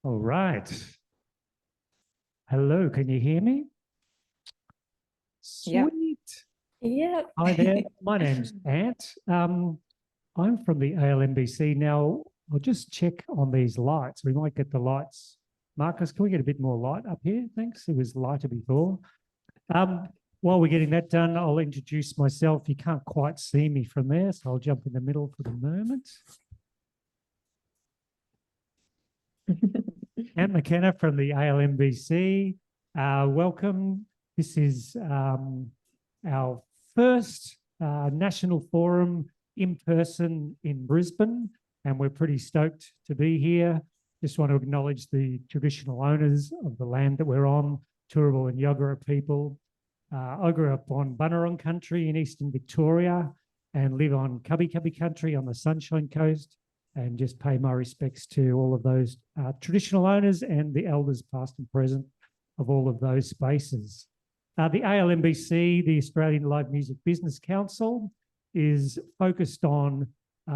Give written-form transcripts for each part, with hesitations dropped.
All right. Hello, can you hear me? Yep. Sweet. Yeah. Hi there. My name's Ant. I'm from the ALMBC. Now, I'll just check on these lights. We might get the lights. Marcus, can we get a bit more light up here? Thanks. It was lighter before. While we're getting that done, I'll introduce myself. You can't quite see me from there, so I'll jump in the middle for the moment. Ant McKenna from the ALMBC. Welcome. This is our first national forum in person in Brisbane, and we're pretty stoked to be here. Just want to acknowledge the traditional owners of the land that we're on, Turrbal and Yagara people. I grew up on Bunurong country in eastern Victoria and live on Cubby country on the Sunshine Coast, and just pay my respects to all of those traditional owners and the elders past and present of all of those spaces. The ALMBC, the Australian Live Music Business Council, is focused on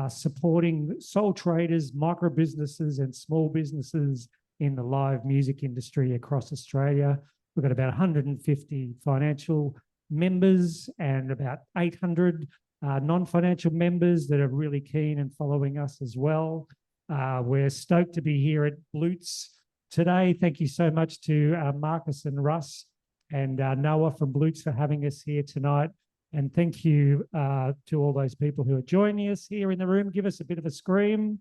supporting sole traders, micro businesses and small businesses in the live music industry across Australia. We've got about 150 financial members and about 800 non-financial members that are really keen and following us as well. We're stoked to be here at Blutz today. Thank you so much to Marcus and Russ and Noah from Blutz for having us here tonight. And thank you to all those people who are joining us here in the room. Give us a bit of a scream.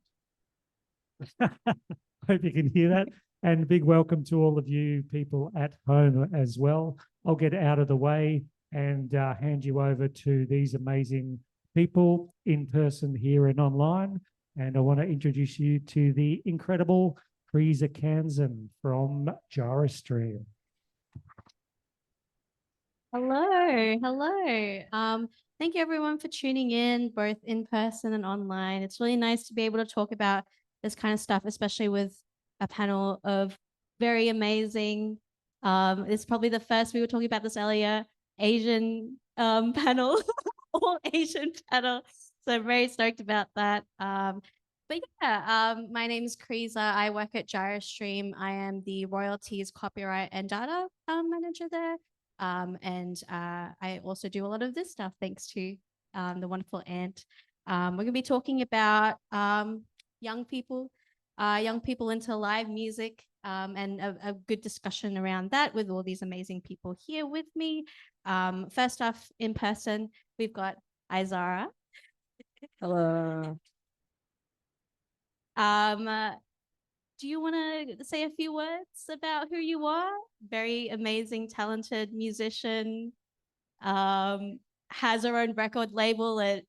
Hope you can hear that. And a big welcome to all of you people at home as well. I'll get out of the way and hand you over to these amazing people in person here and online. And I want to introduce you to the incredible Krisa Kansan from Gyrostream. Hello. Thank you everyone for tuning in, both in person and online. It's really nice to be able to talk about this kind of stuff, especially with a panel of very amazing, it's probably the first, we were talking about this earlier, Asian panel, all Asian panel. So I'm very stoked about that. But yeah, my name is Krisa. I work at Gyrostream. I am the royalties, copyright, and data manager there. And I also do a lot of this stuff thanks to the wonderful Ant. We're going to be talking about young people into live music, and a good discussion around that with all these amazing people here with me. First off, in person, we've got Izara. Hello. Do you want to say a few words about who you are? Very amazing, talented musician, has her own record label at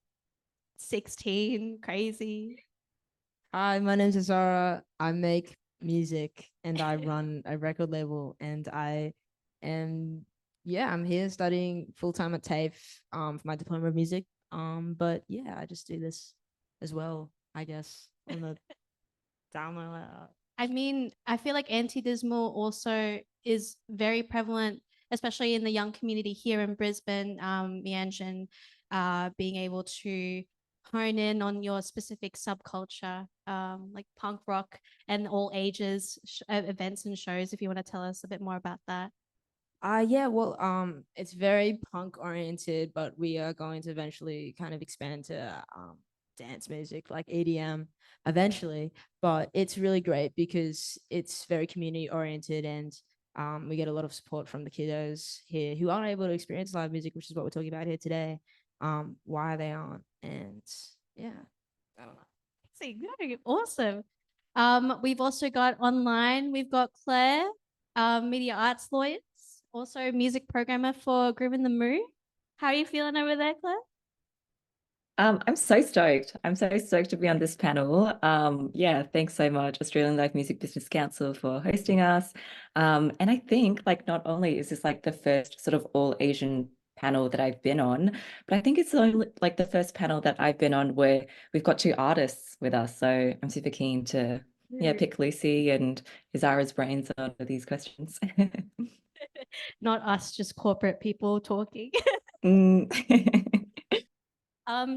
16, crazy. Hi, my name's Azara. I make music and I run a record label, and I'm here studying full-time at TAFE for my diploma of music. But yeah, I just do this as well, I guess, on the down low. I mean, I feel like anti-dismal also is very prevalent, especially in the young community here in Brisbane, Mianjin, being able to hone in on your specific subculture, like punk rock and all ages events and shows, if you want to tell us a bit more about that. It's very punk oriented, but we are going to eventually kind of expand to dance music like EDM eventually. But it's really great because it's very community oriented, and we get a lot of support from the kiddos here who aren't able to experience live music, which is what we're talking about here today. Why they aren't, and yeah, I don't know. See, awesome. We've also got online, we've got Claire, media arts lawyers, also music programmer for Groove in the Moo. How are you feeling over there, Claire? I'm so stoked. I'm so stoked to be on this panel. Yeah, thanks so much, Australian Live Music Business Council, for hosting us. And I think like not only is this like the first sort of all Asian panel that I've been on, but I think it's only like the first panel that I've been on where we've got two artists with us. So I'm super keen to pick Lucy and Izara's brains on these questions. Not us, just corporate people talking. Do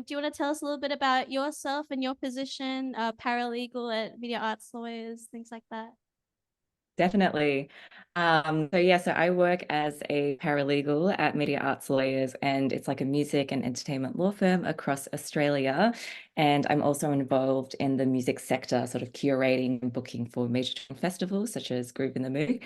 you want to tell us a little bit about yourself and your position, paralegal at media arts lawyers, things like that? Definitely. So I work as a paralegal at Media Arts Lawyers, and it's like a music and entertainment law firm across Australia. And I'm also involved in the music sector, sort of curating and booking for major festivals such as Groove in the Mood.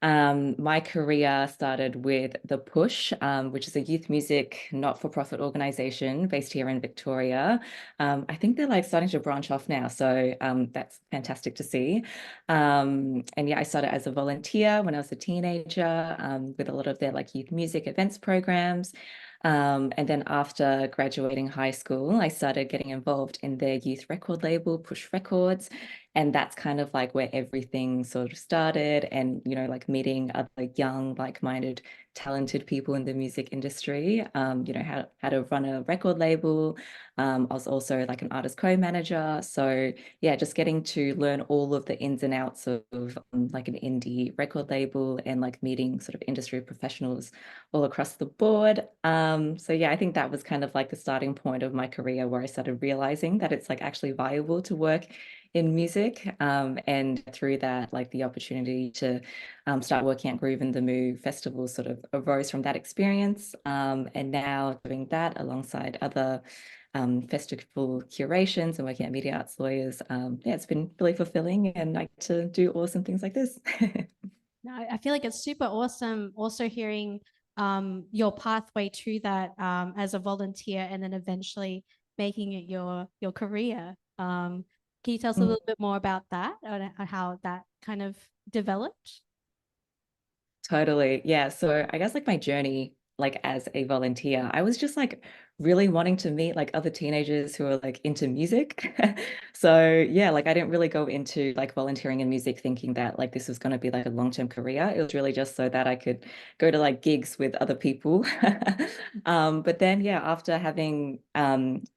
My career started with The Push, which is a youth music not-for-profit organization based here in Victoria. I think they're like starting to branch off now, so that's fantastic to see. And yeah, I started as a volunteer when I was a teenager, with a lot of their like youth music events programs. And then after graduating high school, I started getting involved in their youth record label, Push Records. And that's kind of like where everything sort of started, and, you know, like meeting other young, like-minded, talented people in the music industry, you know, how to run a record label. I was also like an artist co-manager. So yeah, just getting to learn all of the ins and outs of like an indie record label, and like meeting sort of industry professionals all across the board. So yeah, I think that was kind of like the starting point of my career, where I started realizing that it's like actually viable to work in music. And through that, like the opportunity to start working at Groove in the Moo festival sort of arose from that experience. And now doing that alongside other festival curations and working at Media Arts Lawyers. Yeah, it's been really fulfilling, and I get to do awesome things like this. No, I feel like it's super awesome also hearing your pathway to that as a volunteer and then eventually making it your career. Can you tell us a little bit more about that, or how that kind of developed? Totally. Yeah. So I guess like my journey, like as a volunteer, I was just like really wanting to meet like other teenagers who are like into music. So yeah, like I didn't really go into like volunteering in music thinking that like this was going to be like a long-term career. It was really just so that I could go to like gigs with other people. But then yeah, after having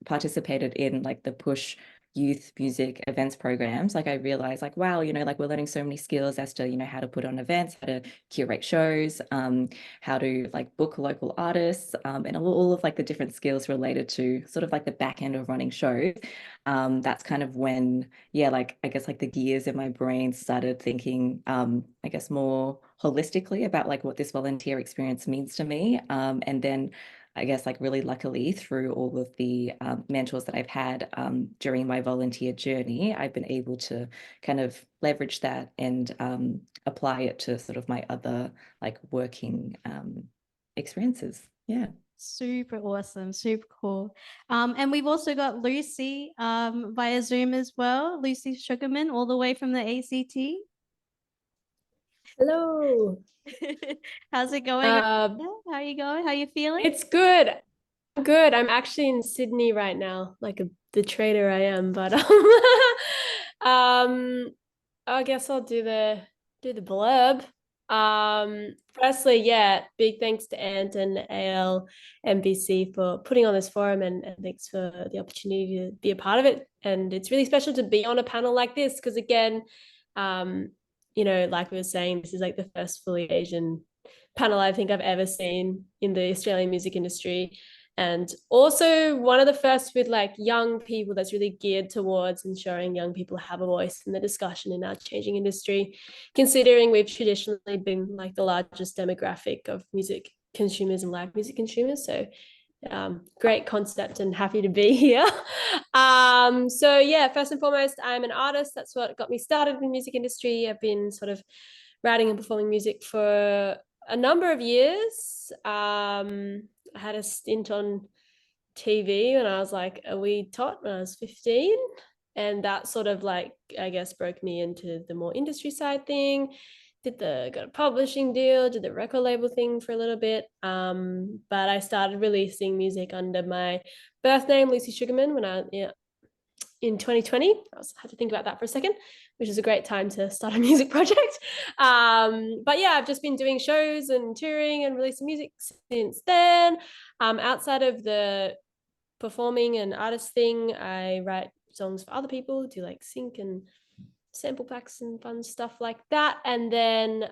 participated in like the Push youth music events programs, like I realized like, wow, you know, like we're learning so many skills as to, you know, how to put on events, how to curate shows, how to like book local artists, and all of like the different skills related to sort of like the back end of running shows. That's kind of when, yeah, like I guess like the gears in my brain started thinking, I guess more holistically about like what this volunteer experience means to me. And then I guess like really luckily through all of the mentors that I've had during my volunteer journey, I've been able to kind of leverage that and apply it to sort of my other like working experiences. Yeah. Super awesome, super cool. And we've also got Lucy via Zoom as well. Lucy Sugarman, all the way from the ACT. Hello. How's it going? How are you going? How are you feeling? It's good. Good. I'm actually in Sydney right now, like the traitor I am, but I guess I'll do the blurb. Firstly, yeah, big thanks to Ant and ALMBC for putting on this forum, and thanks for the opportunity to be a part of it. And it's really special to be on a panel like this because again, you know, like we were saying, this is like the first fully Asian panel I think I've ever seen in the Australian music industry. And also one of the first with like young people that's really geared towards ensuring young people have a voice in the discussion in our changing industry, considering we've traditionally been like the largest demographic of music consumers and live music consumers. So great concept and happy to be here. So yeah, first and foremost, I'm an artist. That's what got me started in the music industry. I've been sort of writing and performing music for a number of years. I had a stint on TV when I was like a wee tot when I was 15. And that sort of like, I guess, broke me into the more industry side thing. Got a publishing deal, did the record label thing for a little bit. But I started releasing music under my birth name, Lucy Sugarman, when in 2020. I had to think about that for a second, which is a great time to start a music project. But yeah, I've just been doing shows and touring and releasing music since then. Outside of the performing and artist thing, I write songs for other people, do like sync and sample packs and fun stuff like that. And then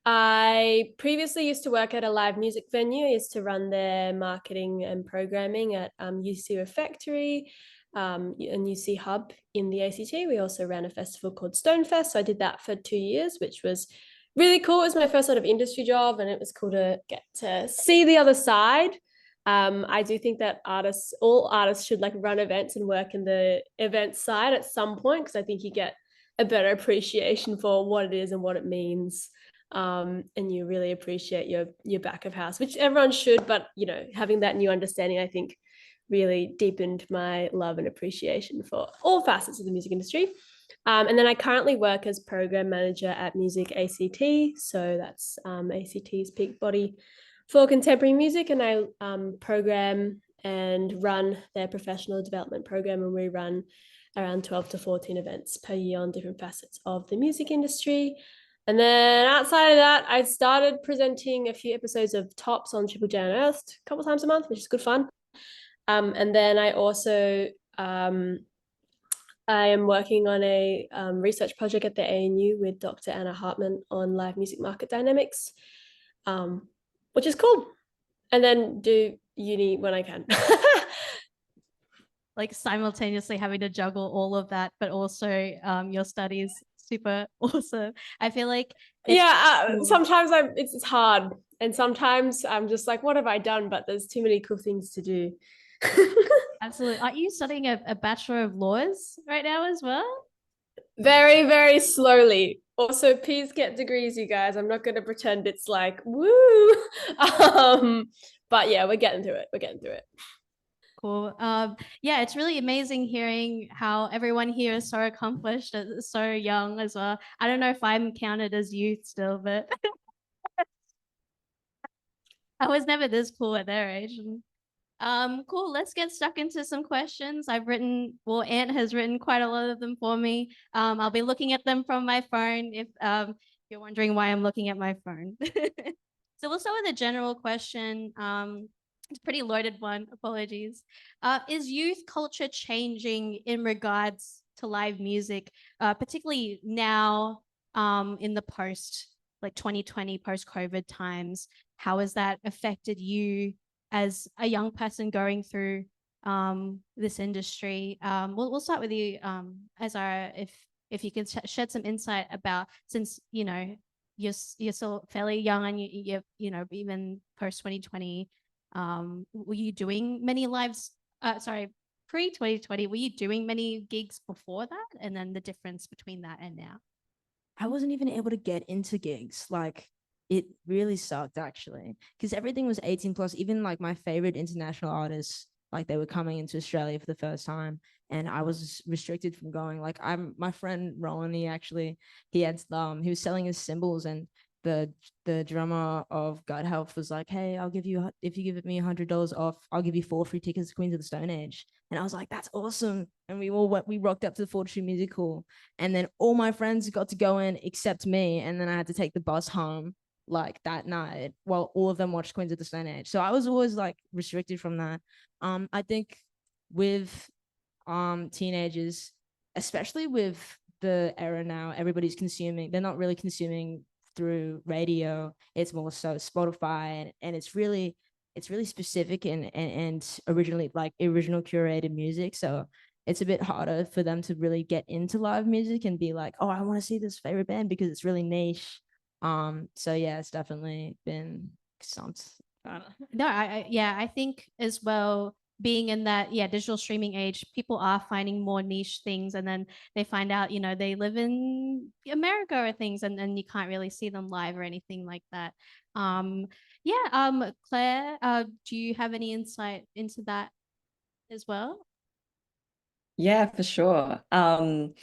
I previously used to work at a live music venue. I used to run their marketing and programming at UC Factory. an UC hub in the ACT. We also ran a festival called Stonefest. So I did that for 2 years, which was really cool. It was my first sort of industry job, and it was cool to get to see the other side. I do think that all artists should like run events and work in the event side at some point, because I think you get a better appreciation for what it is and what it means. And you really appreciate your back of house, which everyone should, but you know, having that new understanding, I think really deepened my love and appreciation for all facets of the music industry. And then I currently work as program manager at Music ACT. So that's ACT's peak body for contemporary music. And I program and run their professional development program. And we run around 12 to 14 events per year on different facets of the music industry. And then outside of that, I started presenting a few episodes of Tops on Triple J Unearthed a couple times a month, which is good fun. And then I also I am working on a research project at the ANU with Dr. Anna Hartman on live music market dynamics, which is cool. And then do uni when I can. Like simultaneously having to juggle all of that, but also your studies, super awesome. I feel like sometimes it's hard, and sometimes I'm just like, what have I done? But there's too many cool things to do. Absolutely. Are you studying a Bachelor of Laws right now as well? Very, very slowly. Also, please get degrees, you guys. I'm not going to pretend it's like, woo. But yeah, we're getting through it. Cool. Yeah, it's really amazing hearing how everyone here is so accomplished, so young as well. I don't know if I'm counted as youth still, but I was never this cool at their age. Cool. Let's get stuck into some questions. Ant has written quite a lot of them for me. I'll be looking at them from my phone if you're wondering why I'm looking at my phone. So we'll start with a general question. It's a pretty loaded one. Apologies. Is youth culture changing in regards to live music, particularly now in the like 2020 post-COVID times? How has that affected you as a young person going through this industry? We'll start with you, Azara, if you can shed some insight about, since you know you're still fairly young and you even post 2020, were you doing many lives? Pre 2020, were you doing many gigs before that, and then the difference between that and now? I wasn't even able to get into gigs. Like, it really sucked actually, because everything was 18 plus. Even like my favorite international artists, like they were coming into Australia for the first time, and I was restricted from going. Like, my friend Rowan, he was selling his cymbals, and the drummer of God Health was like, hey, if you give me $100 off, I'll give you 4 free tickets to Queens of the Stone Age. And I was like, that's awesome. And we rocked up to the Fortitude Music Hall, and then all my friends got to go in except me, and then I had to take the bus home like that night while all of them watched Queens of the Stone Age. So I was always like restricted from that. I think with teenagers, especially with the era now, everybody's consuming, they're not really consuming through radio. It's more so Spotify, and it's really specific and original curated music. So it's a bit harder for them to really get into live music and be like, oh, I want to see this favorite band, because it's really niche. So yeah, it's definitely been something. No, I think as well, being in that digital streaming age, people are finding more niche things, and then they find out they live in America or things, and then you can't really see them live or anything like that. Claire, do you have any insight into that as well? Yeah, for sure. And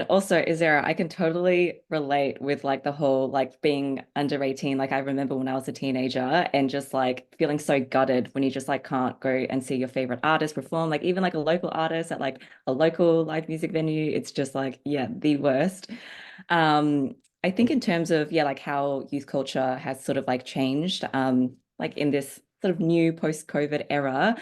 also, Azara, I can totally relate with like the whole like being under 18. Like I remember when I was a teenager and just like feeling so gutted when you just like can't go and see your favorite artist perform, like even like a local artist at like a local live music venue. It's just like, yeah, the worst. I think in terms of, like how youth culture has sort of like changed, like in this sort of new post-COVID era.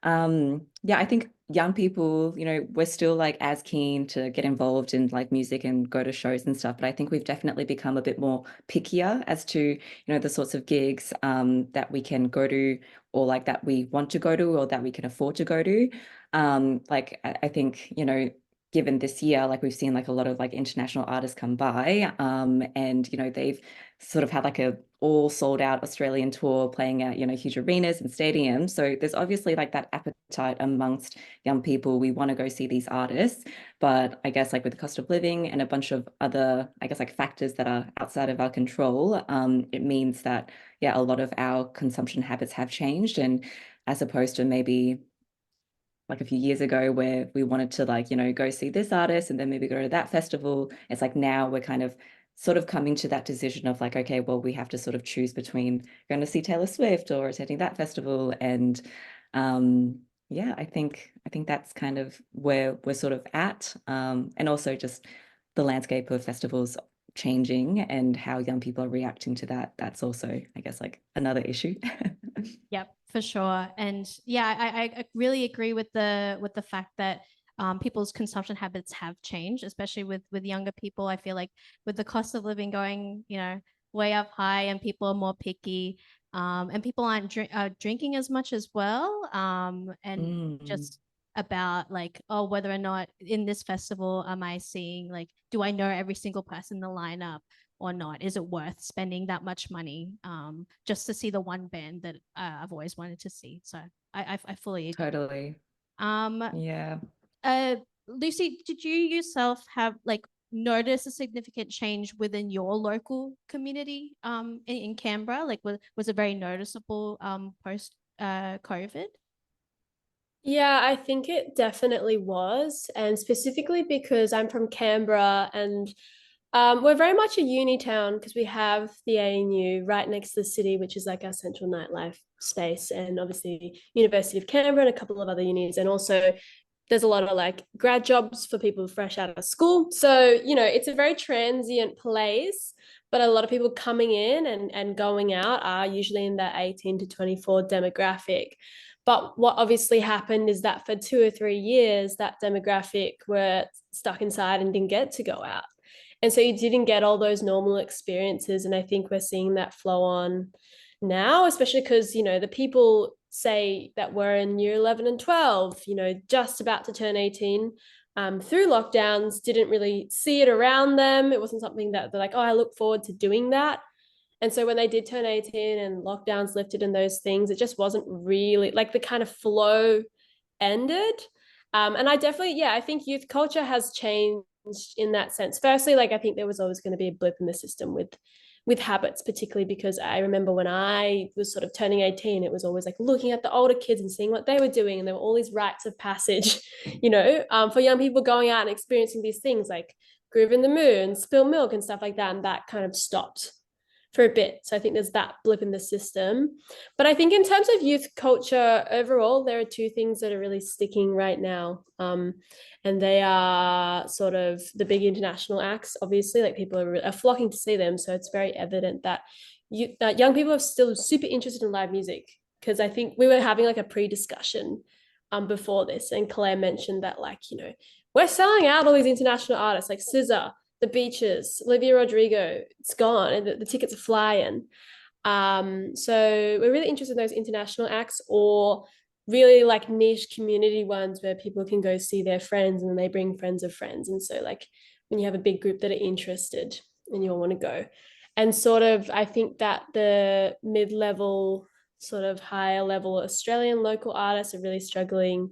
I think young people, we're still like as keen to get involved in like music and go to shows and stuff, but I think we've definitely become a bit more pickier as to, the sorts of gigs that we can go to, or like that we want to go to, or that we can afford to go to. Like I think, you know, given this year, like we've seen like a lot of like international artists come by, and you know, they've sort of had like a all sold out Australian tour playing at, you know, huge arenas and stadiums. So there's obviously like that appetite amongst young people. We want to go see these artists, but I guess like with the cost of living and a bunch of other, I guess like factors that are outside of our control, it means that, yeah, a lot of our consumption habits have changed. And as opposed to maybe like a few years ago where we wanted to like, you know, go see this artist and then maybe go to that festival. It's like now we're kind of sort of coming to that decision of like, okay, well, we have to sort of choose between going to see Taylor Swift or attending that festival. And yeah, I think that's kind of where we're sort of at. And also just the landscape of festivals changing and how young people are reacting to that. That's also, I guess, like another issue. Yep, for sure. And yeah, I really agree with the fact that people's consumption habits have changed, especially with younger people. I feel like with the cost of living going, you know, way up high, and people are more picky, and people aren't drinking as much as well, and just about like, oh, whether or not in this festival am I seeing, like, do I know every single person in the lineup or not? Is it worth spending that much money just to see the one band that I've always wanted to see? So I fully agree. Totally. Yeah. Lucy, did you yourself have like notice a significant change within your local community in Canberra? Like was it very noticeable post COVID? Yeah, I think it definitely was. And specifically because I'm from Canberra and we're very much a uni town because we have the ANU right next to the city, which is like our central nightlife space, and obviously University of Canberra and a couple of other unis. And also there's a lot of like grad jobs for people fresh out of school. So, you know, it's a very transient place, but a lot of people coming in and going out are usually in that 18 to 24 demographic. But what obviously happened is that for 2 or 3 years, that demographic were stuck inside and didn't get to go out. And so you didn't get all those normal experiences. And I think we're seeing that flow on now, especially because, you know, the people say that were in year 11 and 12, you know, just about to turn 18 through lockdowns, didn't really see it around them. It wasn't something that they're like, oh, I look forward to doing that. And so when they did turn 18 and lockdowns lifted and those things, it just wasn't really like the kind of flow ended. And I definitely, yeah, I think youth culture has changed in that sense. Firstly, like I think there was always going to be a blip in the system with habits, particularly because I remember when I was sort of turning 18, it was always like looking at the older kids and seeing what they were doing. And there were all these rites of passage, you know, for young people going out and experiencing these things like Groove in the Moon, Spill Milk and stuff like that. And that kind of stopped for a bit. So I think there's that blip in the system. But I think in terms of youth culture overall, there are two things that are really sticking right now. And they are sort of the big international acts, obviously, like people are flocking to see them. So it's very evident that young people are still super interested in live music. Because I think we were having like a pre-discussion before this, and Claire mentioned that, like, you know, we're selling out all these international artists like SZA, The Beaches, Olivia Rodrigo. It's gone, and the tickets are flying. So we're really interested in those international acts, or really like niche community ones where people can go see their friends and then they bring friends of friends. And so like when you have a big group that are interested and you all want to go. And sort of, I think that the mid-level, sort of higher level Australian local artists are really struggling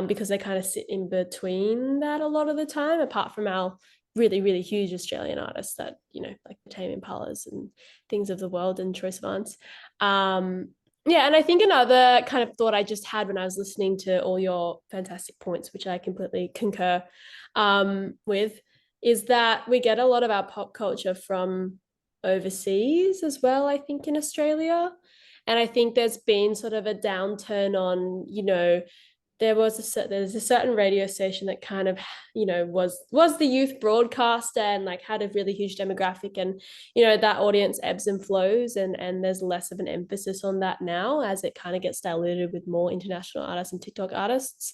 because they kind of sit in between that a lot of the time, apart from our really, really huge Australian artists that, you know, like the Tame Impalas and Things of the World and Troye Sivan's. Yeah, and I think another kind of thought I just had when I was listening to all your fantastic points, which I completely concur with, is that we get a lot of our pop culture from overseas as well, I think, in Australia. And I think there's been sort of a downturn on, you know, there's a certain radio station that kind of, you know, was the youth broadcaster and like had a really huge demographic, and, you know, that audience ebbs and flows, and there's less of an emphasis on that now as it kind of gets diluted with more international artists and TikTok artists.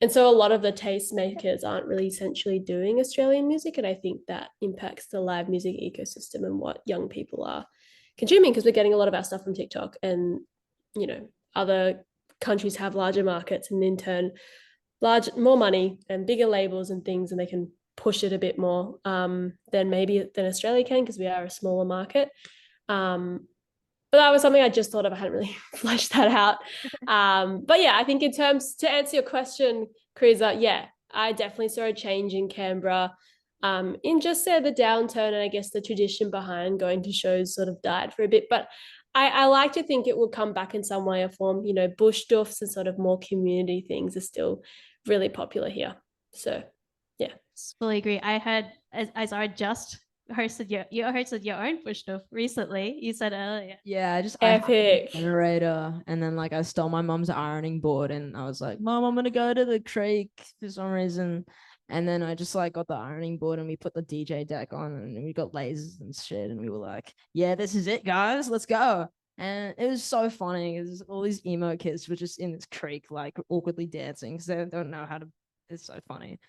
And so a lot of the tastemakers aren't really essentially doing Australian music, and I think that impacts the live music ecosystem and what young people are consuming, because we're getting a lot of our stuff from TikTok, and, you know, other countries have larger markets, and in turn more money and bigger labels and things, and they can push it a bit more than Australia can, because we are a smaller market. But that was something I just thought of. I hadn't really fleshed that out. But yeah, I think in terms, to answer your question, Kriza, yeah, I definitely saw a change in Canberra in just the downturn, and I guess the tradition behind going to shows sort of died for a bit. But I like to think it will come back in some way or form. You know, bush doofs and sort of more community things are still really popular here. So yeah. Fully agree. I heard as I just hosted you hosted your own bush stuff recently. You said earlier. Yeah, I had Epic. a generator, and then like I stole my mom's ironing board, and I was like, Mom, I'm gonna go to the creek for some reason. And then I just like got the ironing board, and we put the DJ deck on, and we got lasers and shit, and we were like, yeah, this is it, guys, let's go. And it was so funny because all these emo kids were just in this creek, like awkwardly dancing because they don't know how to. It's so funny.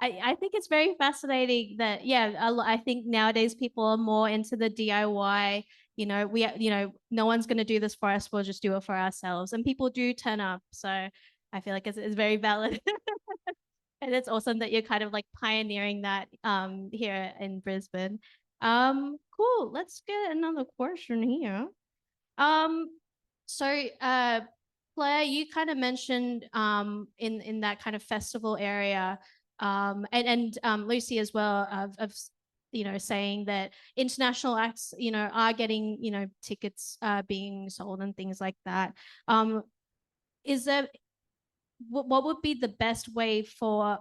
I think it's very fascinating that, yeah, I think nowadays people are more into the DIY. You know, no one's going to do this for us. We'll just do it for ourselves. And people do turn up. So I feel like it's very valid. And it's awesome that you're kind of like pioneering that here in Brisbane. Cool. Let's get another question here. So Claire, you kind of mentioned in that kind of festival area, and Lucy as well, of saying that international acts are getting tickets being sold and things like that. Is there what would be the best way for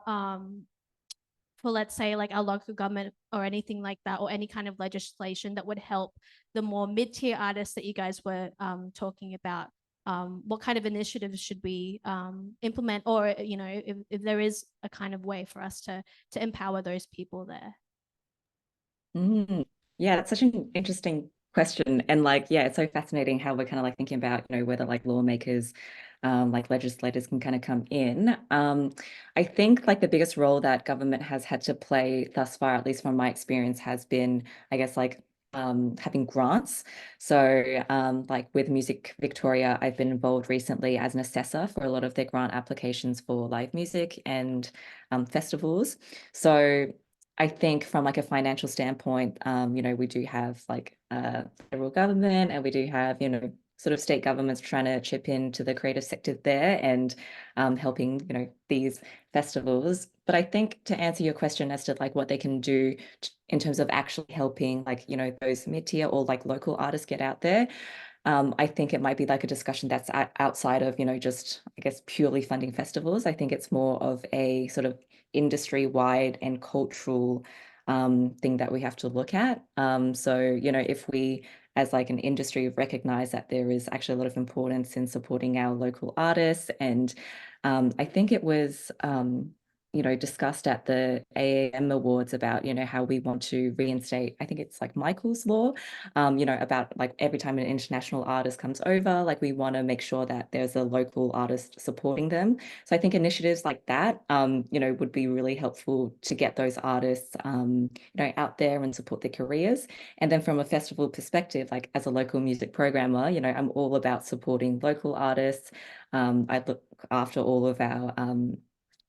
let's say like our local government or anything like that, or any kind of legislation that would help the more mid-tier artists that you guys were talking about? What kind of initiatives should we implement, or if there is a kind of way for us to empower those people there? Yeah, that's such an interesting question. And like, yeah, it's so fascinating how we're kind of like thinking about, whether like lawmakers, like legislators can kind of come in. I think like the biggest role that government has had to play thus far, at least from my experience, has been, I guess, like having grants. So like with Music Victoria, I've been involved recently as an assessor for a lot of their grant applications for live music and festivals. So I think from like a financial standpoint, we do have like federal government, and we do have, sort of state governments trying to chip into the creative sector there and helping, these festivals. But I think to answer your question as to like what they can do in terms of actually helping like, those mid-tier or like local artists get out there, I think it might be like a discussion that's outside of, just, I guess, purely funding festivals. I think it's more of a sort of industry-wide and cultural thing that we have to look at. So, if we, as like an industry, recognize that there is actually a lot of importance in supporting our local artists. And I think it was discussed at the AAM Awards about, how we want to reinstate, I think it's like Michael's Law, about like every time an international artist comes over, like we want to make sure that there's a local artist supporting them. So I think initiatives like that, would be really helpful to get those artists, out there and support their careers. And then from a festival perspective, like as a local music programmer, I'm all about supporting local artists. I look after all of our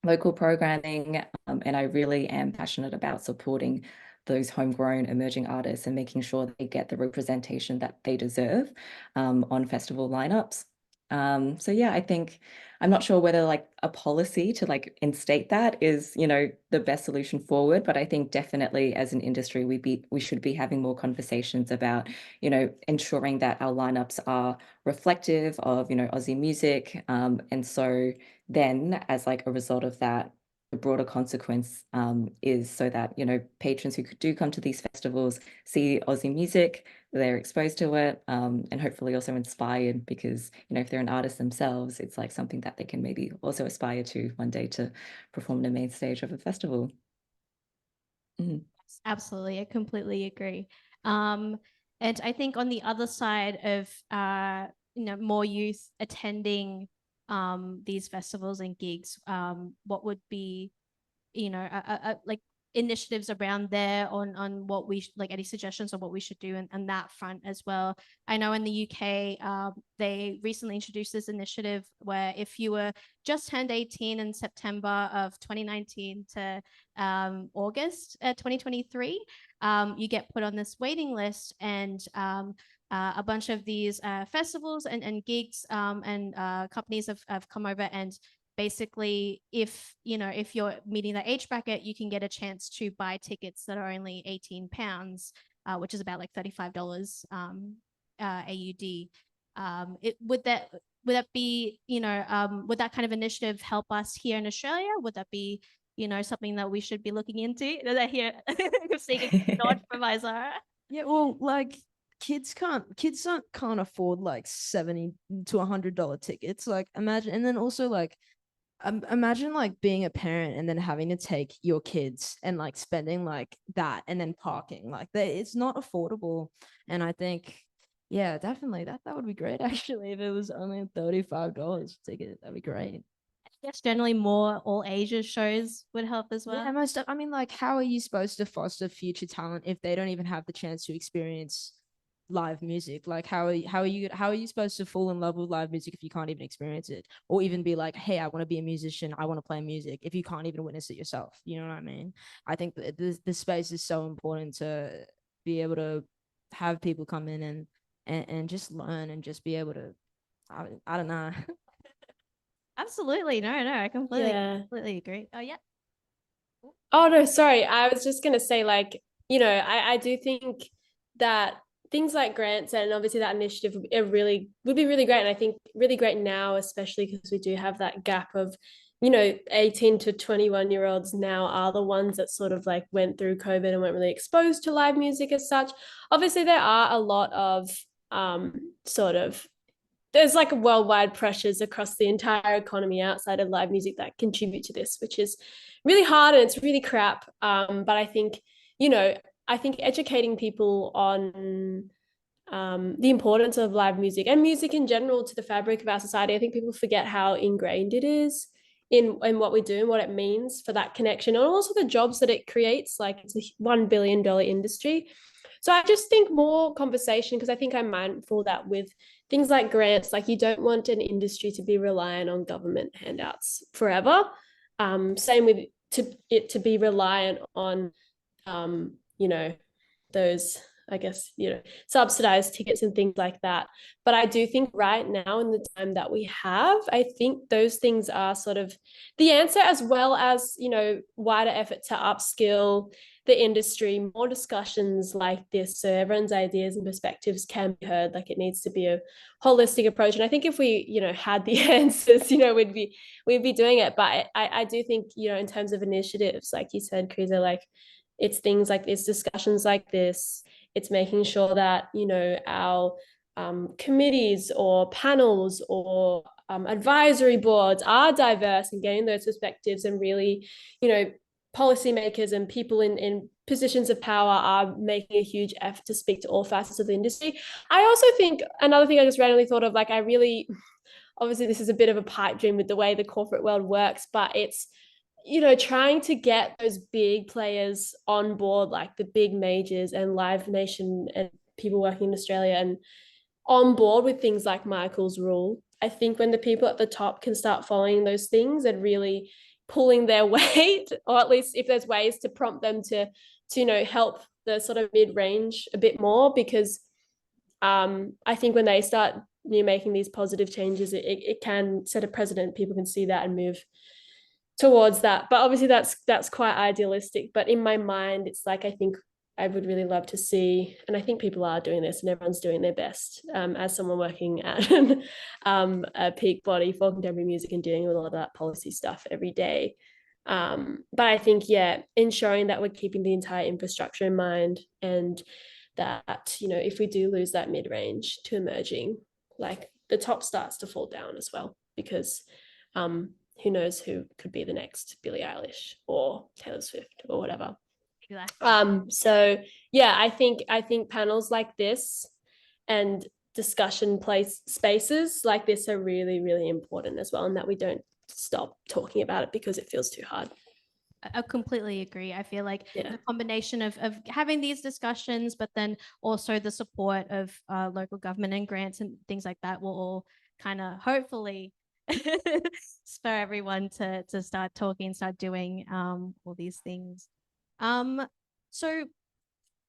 local programming, and I really am passionate about supporting those homegrown emerging artists and making sure they get the representation that they deserve on festival lineups. So yeah, I think I'm not sure whether like a policy to like instate that is, the best solution forward, but I think definitely as an industry, we should be having more conversations about, ensuring that our lineups are reflective of, Aussie music. And so then as like a result of that, the broader consequence is so that, patrons who do come to these festivals see Aussie music, they're exposed to it, and hopefully also inspired, because, if they're an artist themselves, it's like something that they can maybe also aspire to one day to perform on the main stage of a festival. Absolutely, I completely agree. And I think on the other side of more youth attending these festivals and gigs, what would be like initiatives around there on what we like any suggestions on what we should do and that front as well. I know in the UK they recently introduced this initiative where if you were just turned 18 in September of 2019 to August 2023, you get put on this waiting list, and a bunch of these festivals and gigs and companies have come over, and basically if you're meeting that age bracket, you can get a chance to buy tickets that are only £18, which is about like $35 AUD. Would that be, would that kind of initiative help us here in Australia? Would that be, something that we should be looking into? Did I hear I'm seeing a nod from Isara? Yeah, well, like kids can't afford like $70 to $100 tickets. Like imagine, and then also like imagine like being a parent and then having to take your kids and like spending like that and then parking like that. It's not affordable. And I think, yeah, definitely that would be great actually if it was only $35 ticket. That'd be great. Yes, generally more all ages shows would help as well. Yeah, I mean, like, how are you supposed to foster future talent if they don't even have the chance to experience live music? Like, how are you supposed to fall in love with live music if you can't even experience it, or even be like, hey, I want to be a musician, I want to play music, if you can't even witness it yourself? You know what I mean? I think that the space is so important to be able to have people come in and just learn and just be able to, I don't know. Absolutely. No, I completely agree. Oh, yeah. Oh, no, sorry. I was just going to say, like, I do think that things like grants and obviously that initiative would be really great. And I think really great now, especially because we do have that gap of, 18 to 21-year-olds now are the ones that sort of like went through COVID and weren't really exposed to live music as such. Obviously, there are a lot of there's like worldwide pressures across the entire economy outside of live music that contribute to this, which is really hard and it's really crap. But I think, educating people on the importance of live music and music in general to the fabric of our society, I think people forget how ingrained it is in what we do and what it means for that connection, and also the jobs that it creates. Like, it's a $1 billion industry. So I just think more conversation, because I think I'm mindful that with things like grants, like you don't want an industry to be reliant on government handouts forever. Same with it to be reliant on, those, I guess, subsidized tickets and things like that. But I do think right now in the time that we have, I think those things are sort of the answer, as well as, wider effort to upskill the industry, more discussions like this, so everyone's ideas and perspectives can be heard. Like, it needs to be a holistic approach. And I think if we, had the answers, we'd be doing it. But I do think, in terms of initiatives, like you said, Kriza, like it's things like this, discussions like this. It's making sure that, our committees or panels or advisory boards are diverse and getting those perspectives, and really, policymakers and people in positions of power are making a huge effort to speak to all facets of the industry. I also think another thing I just randomly thought of, like, obviously this is a bit of a pipe dream with the way the corporate world works, but it's, trying to get those big players on board, like the big majors and Live Nation and people working in Australia, and on board with things like Michael's rule. I think when the people at the top can start following those things and really pulling their weight, or at least if there's ways to prompt them to help the sort of mid-range a bit more, because I think when they start making these positive changes, it can set a precedent. People can see that and move towards that. But obviously that's quite idealistic. But in my mind, it's like, I think I would really love to see, and I think people are doing this and everyone's doing their best, as someone working at a peak body for contemporary music and dealing with all of that policy stuff every day. But I think, ensuring that we're keeping the entire infrastructure in mind, and that, if we do lose that mid-range to emerging, like the top starts to fall down as well, because who knows who could be the next Billie Eilish or Taylor Swift or whatever. Exactly. So yeah, I think panels like this and discussion spaces like this are really, really important as well, and that we don't stop talking about it because it feels too hard. I completely agree. I feel like Yeah. the combination of having these discussions, but then also the support of local government and grants and things like that will all kind of hopefully spur everyone to start talking, start doing all these things. So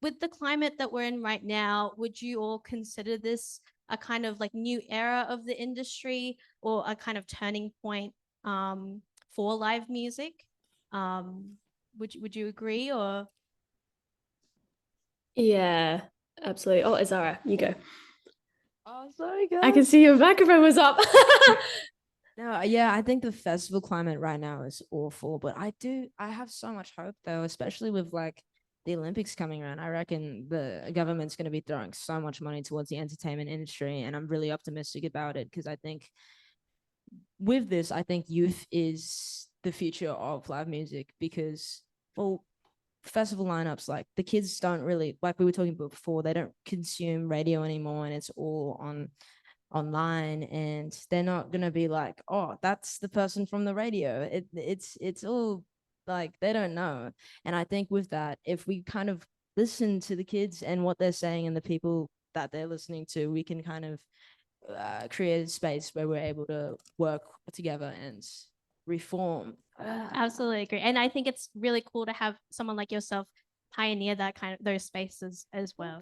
with the climate that we're in right now, would you all consider this a kind of like new era of the industry or a kind of turning point for live music? Would you agree or? Yeah, absolutely. Oh, Azara, you go. Oh, sorry, guys. I can see your microphone was up. No, yeah, I think the festival climate right now is awful, but I have so much hope though, especially with like the Olympics coming around. I reckon the government's going to be throwing so much money towards the entertainment industry, and I'm really optimistic about it because I think with this, I think youth is the future of live music because, well, festival lineups, like the kids don't really, like we were talking about before, they don't consume radio anymore and it's all online, and they're not gonna be like, oh, that's the person from the radio. It's all like they don't know. And I think with that, if we kind of listen to the kids and what they're saying and the people that they're listening to, we can kind of create a space where we're able to work together and reform. Absolutely agree. And I think it's really cool to have someone like yourself pioneer that kind of those spaces as well.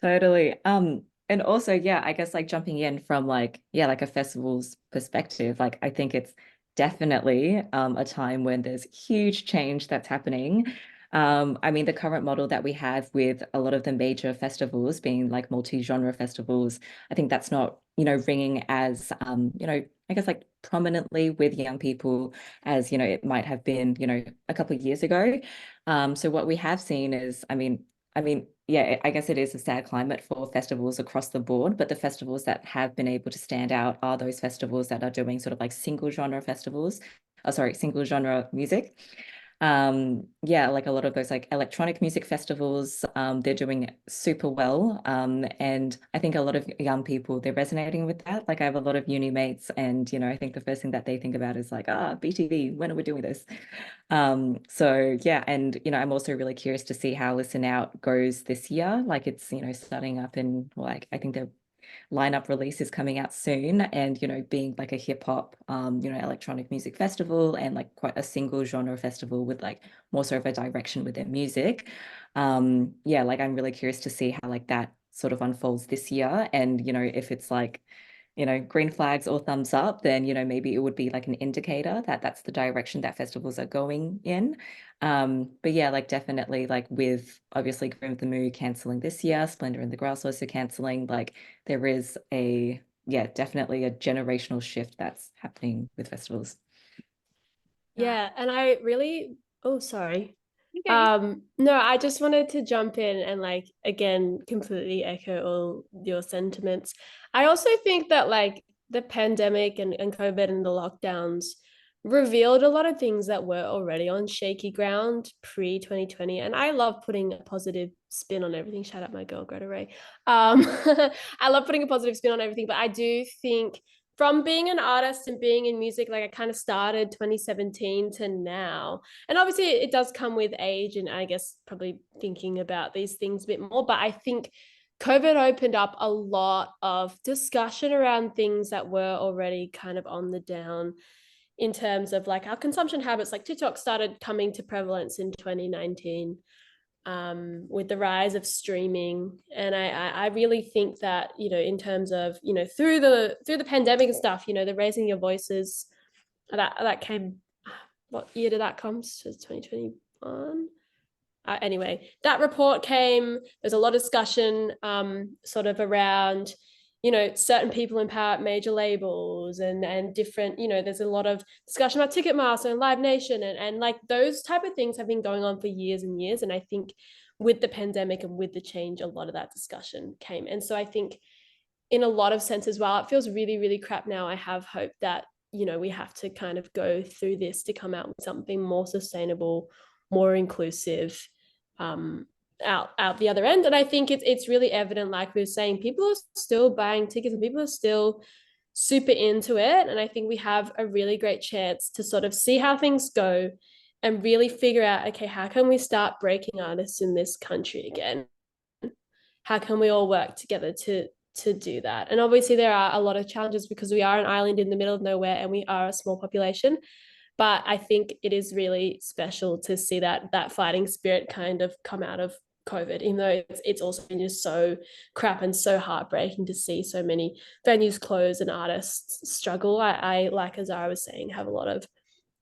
Totally. And also, yeah, I guess like jumping in from like, yeah, like a festival's perspective, like I think it's definitely a time when there's huge change that's happening. I mean, the current model that we have with a lot of the major festivals being like multi-genre festivals, I think that's not, ringing as, I guess like prominently with young people as, it might have been, a couple of years ago. So what we have seen is, yeah, I guess it is a sad climate for festivals across the board, but the festivals that have been able to stand out are those festivals that are doing sort of like single genre festivals, single genre music. Yeah, like a lot of those like electronic music festivals, they're doing super well. And I think a lot of young people, they're resonating with that. Like I have a lot of uni mates and, I think the first thing that they think about is like, BTV, when are we doing this? So yeah, and I'm also really curious to see how Listen Out goes this year. Like it's, starting up in like I think the lineup release is coming out soon, and being like a hip hop electronic music festival and like quite a single genre festival with like more sort of a direction with their music. Yeah, like I'm really curious to see how like that sort of unfolds this year, and if it's like green flags or thumbs up, then, maybe it would be like an indicator that that's the direction that festivals are going in. But yeah, like definitely like with obviously Grim of the Moo cancelling this year, Splendor in the Grass also cancelling, like there is definitely a generational shift that's happening with festivals. Yeah, and I really, oh, sorry. Okay. No, I just wanted to jump in and like again completely echo all your sentiments. I also think that like the pandemic and COVID and the lockdowns revealed a lot of things that were already on shaky ground pre 2020. And I love putting a positive spin on everything. Shout out my girl Greta Ray. I love putting a positive spin on everything, but I do think from being an artist and being in music, like I kind of started 2017 to now, and obviously it does come with age and I guess probably thinking about these things a bit more, but I think COVID opened up a lot of discussion around things that were already kind of on the down in terms of like our consumption habits. Like TikTok started coming to prevalence in 2019 with the rise of streaming, and I really think that in terms of through the pandemic and stuff, the raising your voices that came. What year did that come? So 2021. Anyway, that report came. There's a lot of discussion sort of around certain people in power at major labels and different, there's a lot of discussion about Ticketmaster and Live Nation and like those type of things have been going on for years and years. And I think with the pandemic and with the change, a lot of that discussion came. And so I think in a lot of senses, while it feels really, really crap now, I have hope that, we have to kind of go through this to come out with something more sustainable, more inclusive, out the other end. And I think it's really evident, like we were saying, people are still buying tickets and people are still super into it. And I think we have a really great chance to sort of see how things go and really figure out, okay, how can we start breaking artists in this country again? How can we all work together to do that? And obviously there are a lot of challenges because we are an island in the middle of nowhere and we are a small population. But I think it is really special to see that fighting spirit kind of come out of COVID, even though it's also been just so crap and so heartbreaking to see so many venues close and artists struggle. I like Azara was saying, have a lot of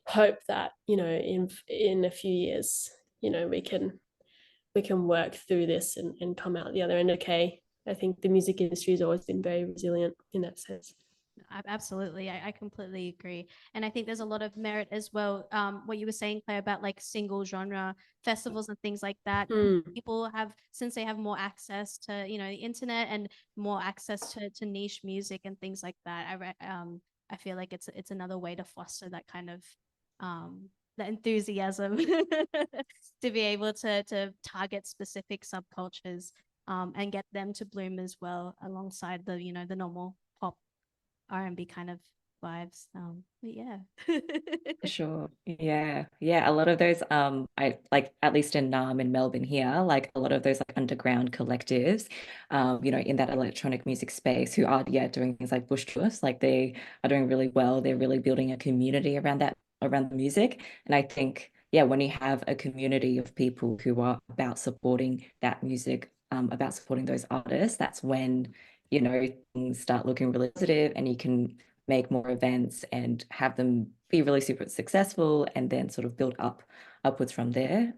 hope that, you know, in a few years, you know, we can work through this and come out the other end okay. I think the music industry has always been very resilient in that sense. Absolutely. I completely agree. And I think there's a lot of merit as well. What you were saying, Claire, about like single genre festivals and things like that. People have, since they have more access to, you know, the internet and more access to niche music and things like that. I feel like it's another way to foster that kind of the enthusiasm to be able to target specific subcultures and get them to bloom as well alongside the, you know, the normal pop R&B kind of vibes. But yeah. For sure. Yeah. Yeah. A lot of those, I like, at least in Melbourne here, like a lot of those like underground collectives, you know, in that electronic music space who are, doing things like bush tours, like they are doing really well. They're really building a community around that, around the music. And I think, when you have a community of people who are about supporting that music, about supporting those artists, that's when, you know, things start looking really positive and you can make more events and have them be really super successful and then sort of build upwards from there.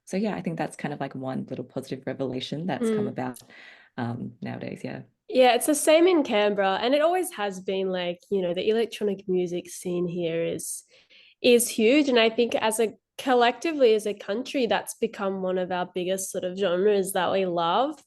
So yeah, I think that's kind of like one little positive revelation that's come about nowadays. Yeah, it's the same in Canberra, and it always has been. Like, you know, the electronic music scene here is huge, and I think as a collectively as a country, that's become one of our biggest sort of genres that we love.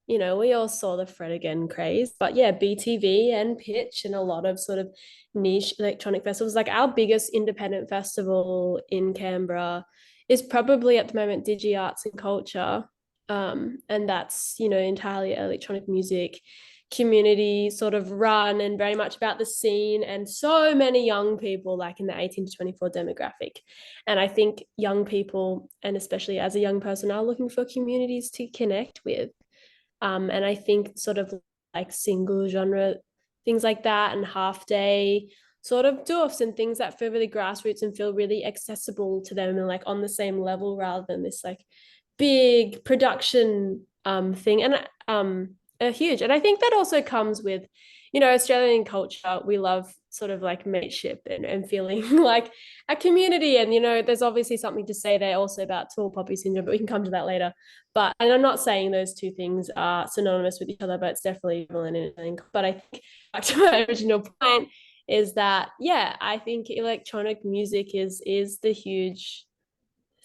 You know, we all saw the Fred Again craze, but yeah, BTV and Pitch and a lot of sort of niche electronic festivals. Like our biggest independent festival in Canberra is probably at the moment Digi Arts and Culture, and that's, you know, entirely electronic music community sort of run and very much about the scene, and so many young people like in the 18 to 24 demographic. And I think young people, and especially as a young person, are looking for communities to connect with. And I think sort of like single genre things like that and half day sort of doofs and things that feel really grassroots and feel really accessible to them and like on the same level rather than this like big production thing, and are huge. And I think that also comes with, you know, Australian culture. We love sort of like mateship and feeling like a community. And, you know, there's obviously something to say there also about tall poppy syndrome, but we can come to that later. But, and I'm not saying those two things are synonymous with each other, but it's definitely relevant. But I think back to my original point is that, yeah, I think electronic music is the huge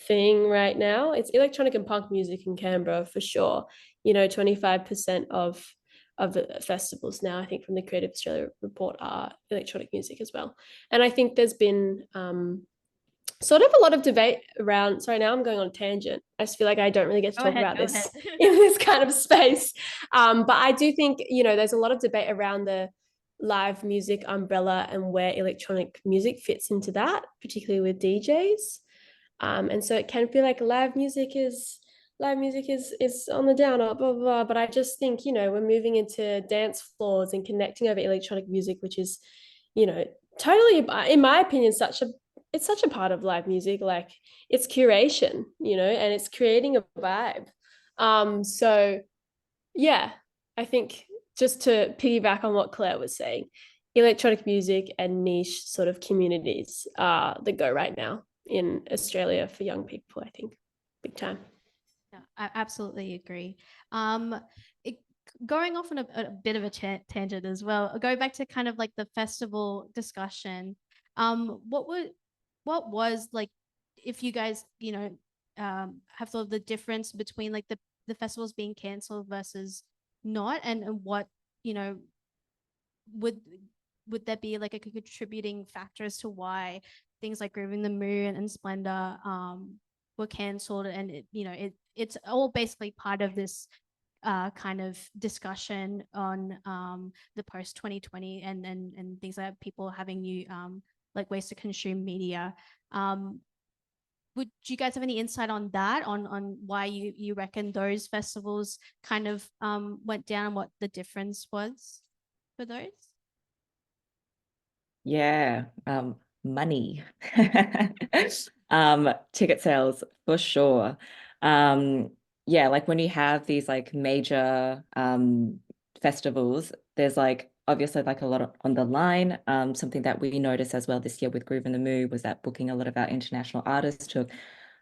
thing right now. It's electronic and punk music in Canberra for sure. You know, 25% of the festivals now, I think, from the Creative Australia report are electronic music as well. And I think there's been sort of a lot of debate around. Sorry, now I'm going on a tangent. I just feel like I don't really get to talk about this in this kind of space. But I do think, you know, there's a lot of debate around the live music umbrella and where electronic music fits into that, particularly with DJs. And so it can feel like live music is on the down, blah, blah, blah. But I just think, you know, we're moving into dance floors and connecting over electronic music, which is, you know, totally, in my opinion, it's such a part of live music. Like it's curation, you know, and it's creating a vibe. So yeah, I think just to piggyback on what Claire was saying, electronic music and niche sort of communities are the go right now in Australia for young people, I think, big time. Yeah, I absolutely agree. Going off on a bit of a tangent as well, go back to kind of like the festival discussion. What was like, if you guys, you know, have thought of the difference between like the festivals being cancelled versus not, and what, you know, would there be like a contributing factor as to why things like Grooving the Moon and Splendor were cancelled? And it, you know, it's all basically part of this kind of discussion on the post 2020 and things like that, people having new like ways to consume media. Would you guys have any insight on that, on why you reckon those festivals kind of went down and what the difference was for those? Yeah, money. Ticket sales for sure. Yeah, like when you have these like major festivals, there's like obviously like a lot on the line. Something that we noticed as well this year with Groove in the Moo was that booking a lot of our international artists took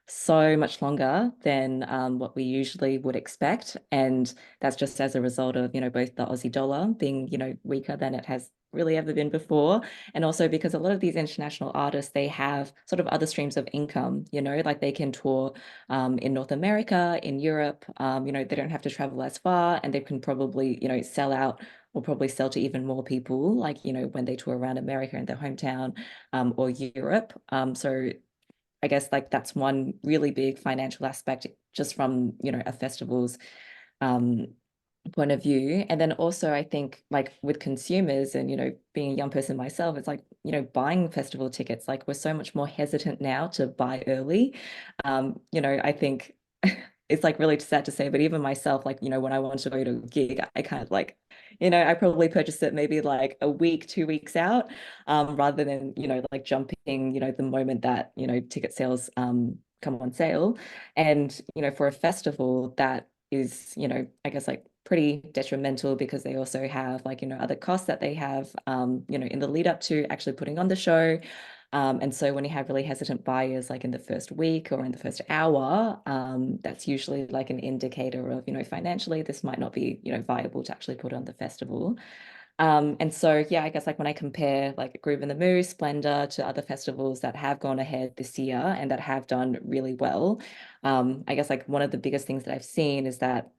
so much longer than what we usually would expect. And that's just as a result of, both the Aussie dollar being, weaker than it has really ever been before. And also because a lot of these international artists, they have sort of other streams of income, like they can tour in North America, in Europe, they don't have to travel as far, and they can probably, sell out or probably sell to even more people, like, when they tour around America in their hometown or Europe. So I guess like that's one really big financial aspect just from, a festival's point of view. And then also I think like with consumers and, being a young person myself, it's like, buying festival tickets, like we're so much more hesitant now to buy early. I think it's like really sad to say, but even myself, like, when I want to go to a gig, I kind of like, I probably purchase it maybe like a week, 2 weeks out, rather than, like jumping, the moment that, ticket sales come on sale. And, for a festival that is, I guess like pretty detrimental because they also have like, other costs that they have, in the lead up to actually putting on the show. And so when you have really hesitant buyers, like in the first week or in the first hour, that's usually like an indicator of, financially, this might not be, viable to actually put on the festival. And so, yeah, I guess like when I compare like Groove in the Moo, Splendor to other festivals that have gone ahead this year and that have done really well, I guess like one of the biggest things that I've seen is that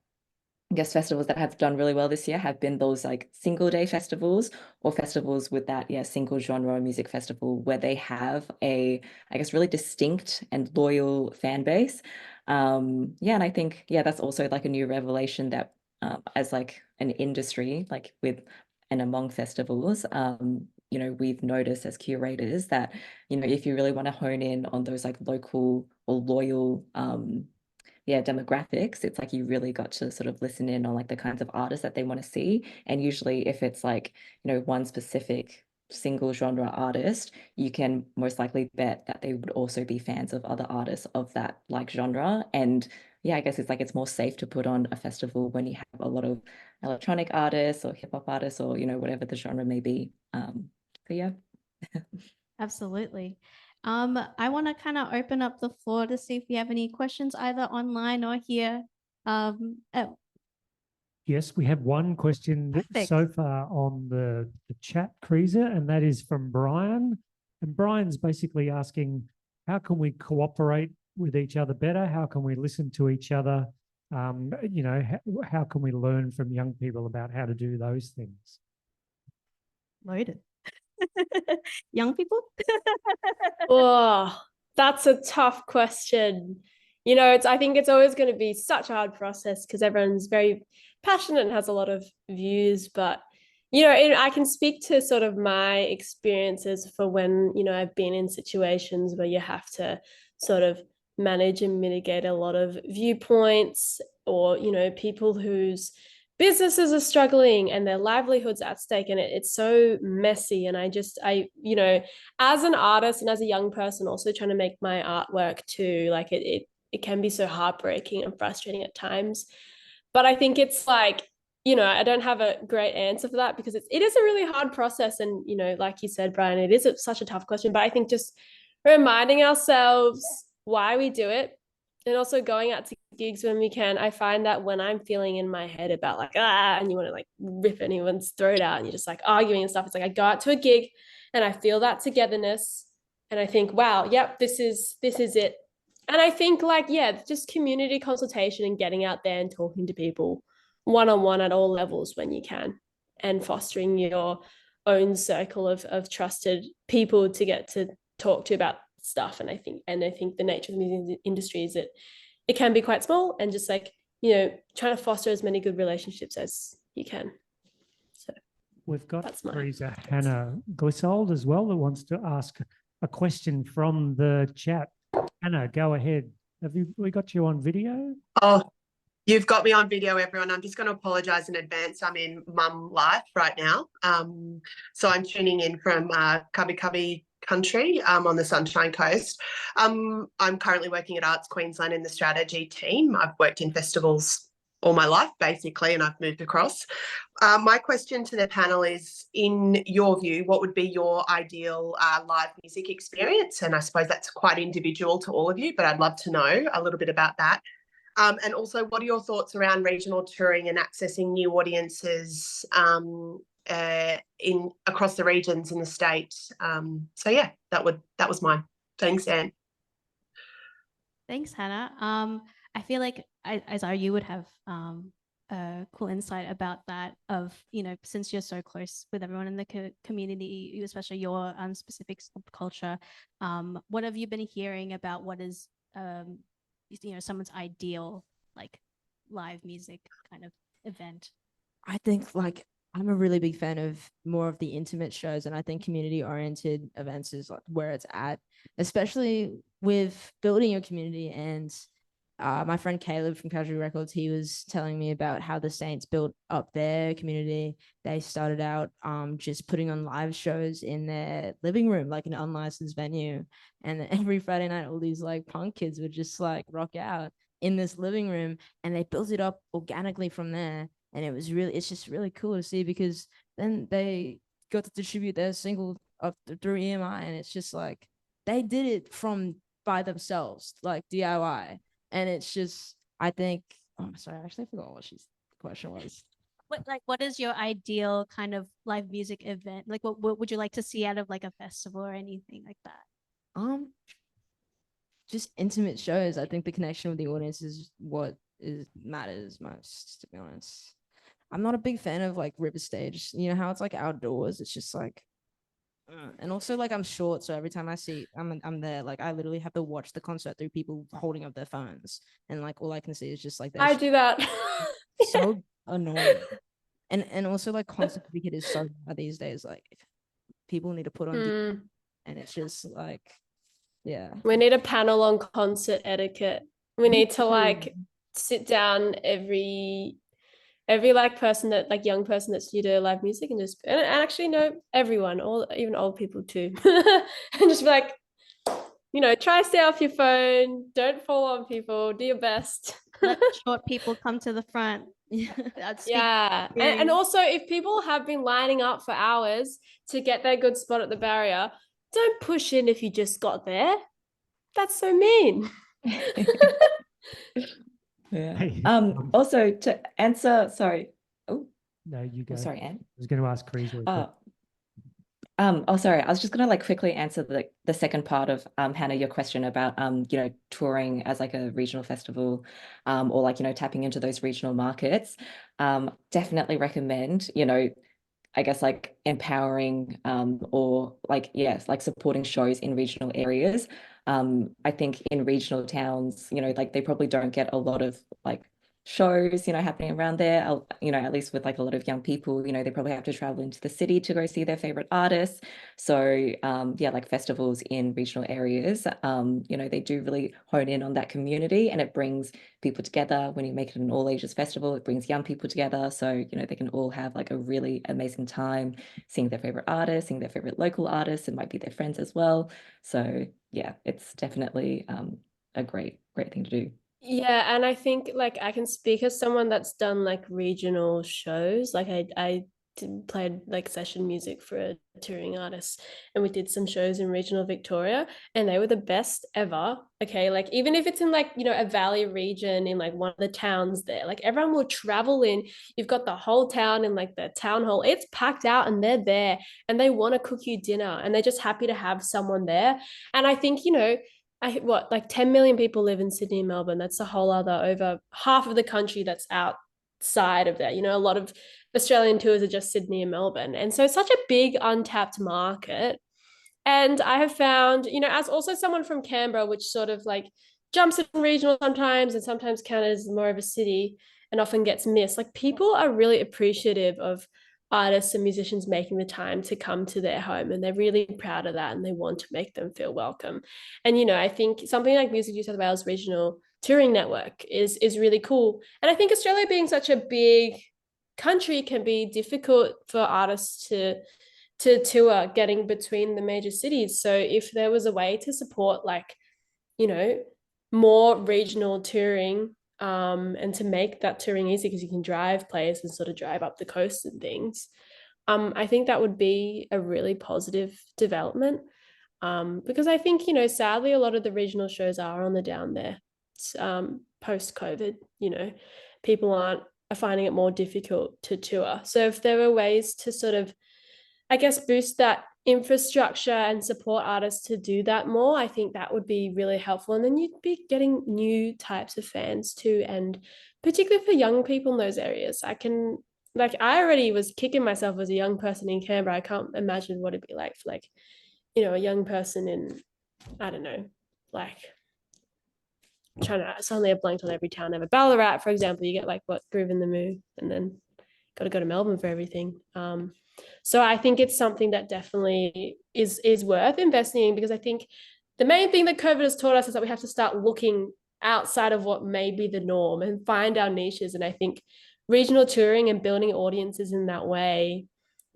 I guess festivals that have done really well this year have been those like single day festivals or festivals with that, single genre music festival where they have a, I guess, really distinct and loyal fan base. And I think, that's also like a new revelation that as like an industry, like with and among festivals, we've noticed as curators that, if you really want to hone in on those like local or loyal demographics, it's like you really got to sort of listen in on like the kinds of artists that they want to see. And usually if it's like, one specific single genre artist, you can most likely bet that they would also be fans of other artists of that like genre. And I guess it's like it's more safe to put on a festival when you have a lot of electronic artists or hip hop artists or, whatever the genre may be. So yeah. Absolutely. I want to kind of open up the floor to see if we have any questions either online or here. Yes, we have one question Perfect. so far on the chat, Creaser, and that is from Brian. And Brian's basically asking, how can we cooperate with each other better? How can we listen to each other? How can we learn from young people about how to do those things? Loaded. Young people? Oh, that's a tough question. I think it's always going to be such a hard process because everyone's very passionate and has a lot of views. But, I can speak to sort of my experiences for when, I've been in situations where you have to sort of manage and mitigate a lot of viewpoints or, people whose businesses are struggling and their livelihoods at stake, and it's so messy. And I as an artist and as a young person also trying to make my artwork too, like it can be so heartbreaking and frustrating at times. But I think it's like, I don't have a great answer for that because it is a really hard process. And, like you said, Brian, it is such a tough question, but I think just reminding ourselves why we do it and also going out to gigs when we can. I find that when I'm feeling in my head about like, and you want to like rip anyone's throat out and you're just like arguing and stuff, it's like I go out to a gig and I feel that togetherness and I think, wow, yep, this is it. And I think like, just community consultation and getting out there and talking to people one-on-one at all levels when you can, and fostering your own circle of trusted people to get to talk to about stuff. And I think the nature of the music industry is that it can be quite small, and just like trying to foster as many good relationships as you can. So We've got that's my Teresa thoughts. Hannah Glissold as well that wants to ask a question from the chat. Hannah, go ahead. We got you on video? Oh, you've got me on video, everyone. I'm just going to apologise in advance. I'm in mum life right now. So I'm tuning in from Cubby Cubby country on the Sunshine Coast. I'm currently working at Arts Queensland in the strategy team. I've worked in festivals all my life, basically, and I've moved across. My question to the panel is, in your view, what would be your ideal live music experience? And I suppose that's quite individual to all of you, but I'd love to know a little bit about that. And also, what are your thoughts around regional touring and accessing new audiences across the regions in the state? So yeah, that was mine. Thanks, Anne. Thanks, Hannah. I feel like Isaiah, you would have a cool insight about that of, since you're so close with everyone in the community, especially your specific subculture, what have you been hearing about what is, someone's ideal, like, live music kind of event? I think like I'm a really big fan of more of the intimate shows, and I think community oriented events is like where it's at, especially with building your community. And my friend Caleb from Casual Records, he was telling me about how the Saints built up their community. They started out just putting on live shows in their living room, like an unlicensed venue. And every Friday night, all these like punk kids would just like rock out in this living room, and they built it up organically from there. And it's just really cool to see, because then they got to distribute their single up through EMI, and it's just like they did it by themselves, like DIY. And it's just, I think, oh, sorry, I actually forgot what the question was. What is your ideal kind of live music event? Like, what would you like to see out of like a festival or anything like that? Just intimate shows. I think the connection with the audience is what matters most, to be honest. I'm not a big fan of like river stage. You know how it's like outdoors? It's just like, and also like I'm short, so every time I see I'm there, like I literally have to watch the concert through people holding up their phones, and like all I can see is just like I do that. so annoying. And also like concert ticket is so bad these days. Like people need to put on and it's just like, yeah. We need a panel on concert etiquette. We need to like sit down every like person that like young person that's new to live music, and just and actually know everyone, even old people too, and just be like, try to stay off your phone, don't fall on people, do your best. Let short people come to the front. Yeah, and also if people have been lining up for hours to get their good spot at the barrier, don't push in if you just got there. That's so mean. Yeah. Also to answer, sorry. Oh, no, you go. sorry, Anne. I was going to ask Teresa. Sorry. I was just going to like quickly answer the second part of Hannah, your question about touring as like a regional festival, or like tapping into those regional markets. Definitely recommend I guess like empowering or like like supporting shows in regional areas. I think in regional towns, like they probably don't get a lot of like shows, happening around there, at least with like a lot of young people, they probably have to travel into the city to go see their favorite artists. So yeah, like festivals in regional areas, they do really hone in on that community, and it brings people together. When you make it an all ages festival, it brings young people together. So, they can all have like a really amazing time seeing their favorite artists, seeing their favorite local artists, and might be their friends as well. So yeah, it's definitely a great thing to do. Yeah, and I think like I can speak as someone that's done like regional shows. Like I played like session music for a touring artist, and we did some shows in regional Victoria, and they were the best ever. Okay, like even if it's in like a valley region in like one of the towns there, like everyone will travel in. You've got the whole town in like the town hall. It's packed out, and they're there, and they want to cook you dinner, and they're just happy to have someone there. And I think like 10 million people live in Sydney and Melbourne. That's a whole other over half of the country that's outside of that. A lot of Australian tours are just Sydney and Melbourne. And so it's such a big untapped market. And I have found, as also someone from Canberra, which sort of like jumps in regional sometimes and sometimes counted as more of a city and often gets missed. Like people are really appreciative of artists and musicians making the time to come to their home, and they're really proud of that and they want to make them feel welcome. And I think something like Music New South Wales Regional Touring Network is really cool. And I think Australia being such a big country can be difficult for artists to tour getting between the major cities. So if there was a way to support like more regional touring, and to make that touring easy because you can drive players and sort of drive up the coast and things, I think that would be a really positive development, because I think sadly a lot of the regional shows are on the down there, post COVID. People are finding it more difficult to tour. So if there were ways to sort of, I guess, boost that infrastructure and support artists to do that more, I think that would be really helpful. And then you'd be getting new types of fans too, and particularly for young people in those areas. I already was kicking myself as a young person in Canberra. I can't imagine what it'd be like for a young person in, I don't know, like suddenly I've blanked on every town ever. Ballarat, for example, you get like what, Groove in the Moo, and then got to go to Melbourne for everything. So I think it's something that definitely is worth investing in, because I think the main thing that COVID has taught us is that we have to start looking outside of what may be the norm and find our niches. And I think regional touring and building audiences in that way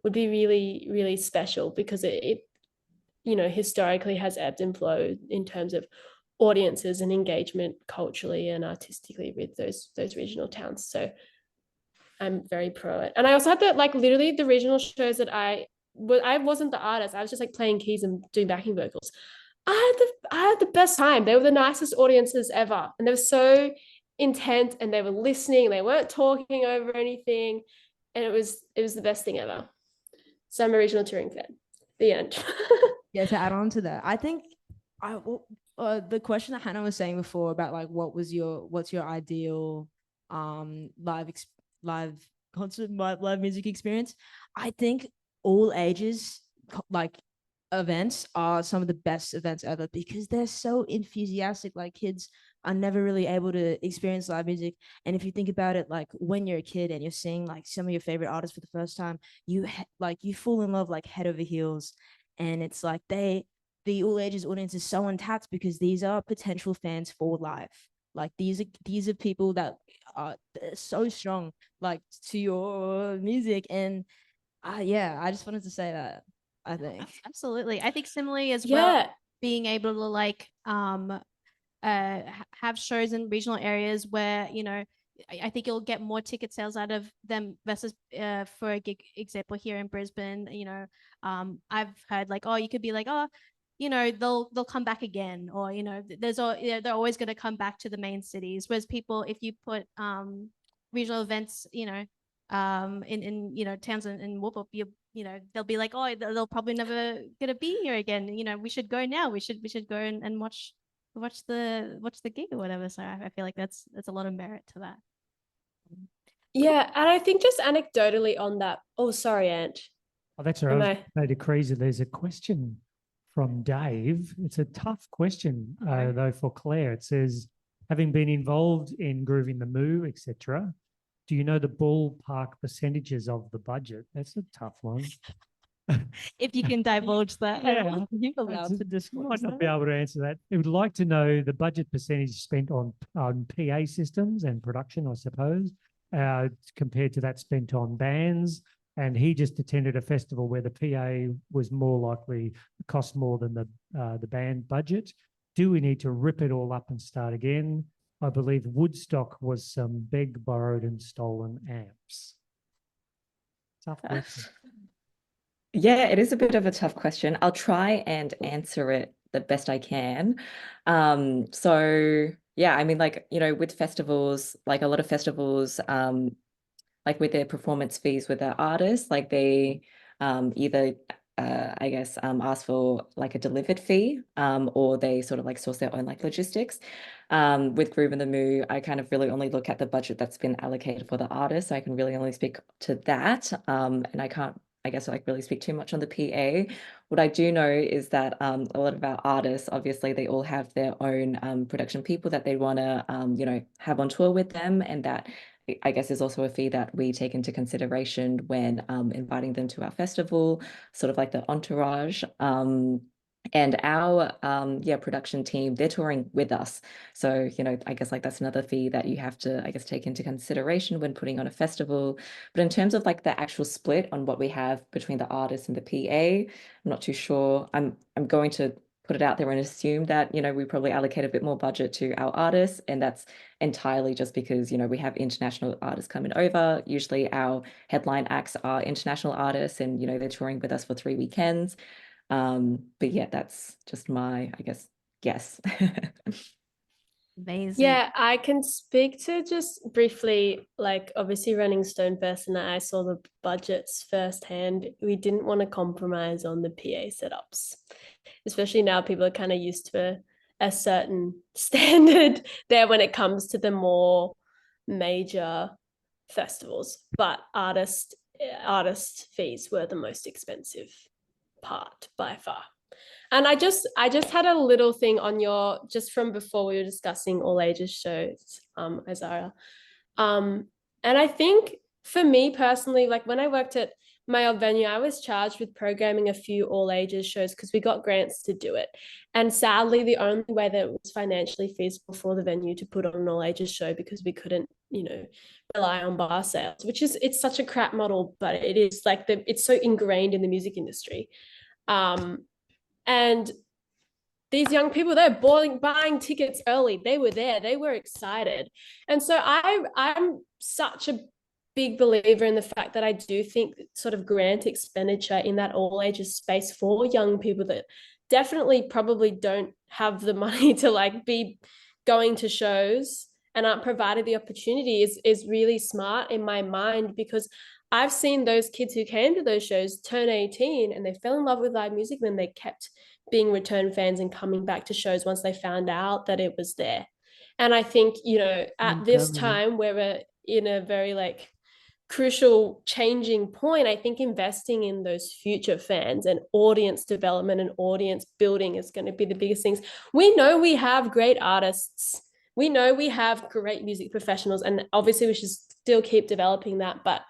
would be really, really special, because it historically has ebbed and flowed in terms of audiences and engagement culturally and artistically with those regional towns. So I'm very pro it. And I also had that, like, literally the regional shows that I wasn't the artist. I was just like playing keys and doing backing vocals. I had the best time. They were the nicest audiences ever. And they were so intent and they were listening. They weren't talking over anything. And it was the best thing ever. So I'm a regional touring fan. The end. Yeah, to add on to that, I think the question that Hannah was saying before about like what's your ideal live concert, live music experience, I think all ages like events are some of the best events ever, because they're so enthusiastic. Like kids are never really able to experience live music, and if you think about it, like when you're a kid and you're seeing like some of your favorite artists for the first time, you fall in love like head over heels. And it's like the all ages audience is so untapped, because these are potential fans for life. Like these are people that are so strong like to your music. And yeah, I just wanted to say that. I think Absolutely. I think similarly as well, Yeah. being able to like have shows in regional areas where I think you'll get more ticket sales out of them versus for a gig example here in Brisbane. I've heard like, oh, you could be like, oh, they'll come back again, or they're always going to come back to the main cities. Whereas people, if you put regional events, in towns in Whoop, they'll be like, oh, they'll probably never gonna be here again. We should go now. We should go and watch the gig or whatever. So I feel like that's a lot of merit to that. Yeah. And I think just anecdotally on that. Oh, sorry, Ant. Oh, that's all right. I decrees that there's a question from Dave. It's a tough question, though, for Claire. It says, having been involved in Groove in the Moo, etc., do you know the ballpark percentages of the budget? That's a tough one. If you can divulge that, yeah, you're allowed to disclose. Might not be able to answer that. I would like to know the budget percentage spent on PA systems and production, I suppose, compared to that spent on bands. And he just attended a festival where the PA was more likely to cost more than the band budget. Do we need to rip it all up and start again? I believe Woodstock was some begged, borrowed, and stolen amps. Tough question. Yeah, it is a bit of a tough question. I'll try and answer it the best I can. So yeah, I mean, like, with festivals, like a lot of festivals, like with their performance fees with their artists, like they either I guess ask for like a delivered fee, or they sort of like source their own like logistics. With Groove in the Moo, I kind of really only look at the budget that's been allocated for the artist, so I can really only speak to that. And I can't, I guess, like really speak too much on the PA. What I do know is that a lot of our artists, obviously, they all have their own production people that they want to, have on tour with them. And that, I guess, is also a fee that we take into consideration when inviting them to our festival, sort of like the entourage. And our production team, they're touring with us. So, I guess like that's another fee that you have to, I guess, take into consideration when putting on a festival. But in terms of like the actual split on what we have between the artists and the PA, I'm not too sure. I'm going to put it out there and assume that, we probably allocate a bit more budget to our artists. And that's entirely just because, we have international artists coming over. Usually our headline acts are international artists and, they're touring with us for 3 weekends. But yeah, that's just my, I guess. Amazing. Yeah, I can speak to just briefly, like obviously running Stone First, and I saw the budgets firsthand. We didn't want to compromise on the PA setups, especially now people are kind of used to a certain standard there when it comes to the more major festivals. But artist fees were the most expensive part by far. And I just had a little thing on your, just from before we were discussing all ages shows, Azara. And I think for me personally, like when I worked at my old venue, I was charged with programming a few all ages shows because we got grants to do it. And sadly, the only way that it was financially feasible for the venue to put on an all ages show, because we couldn't, rely on bar sales, which is, it's such a crap model, but it is like it's so ingrained in the music industry. And these young people, they're buying tickets early. They were there. They were excited. And so I'm such a big believer in the fact that I do think sort of grant expenditure in that all ages space for young people that definitely probably don't have the money to like be going to shows and aren't provided the opportunity is really smart in my mind, because I've seen those kids who came to those shows turn 18 and they fell in love with live music, and then they kept being return fans and coming back to shows once they found out that it was there. And I think, at this time where we're in a very like crucial changing point, I think investing in those future fans and audience development and audience building is going to be the biggest things. We know we have great artists. We know we have great music professionals, and obviously we should still keep developing that. But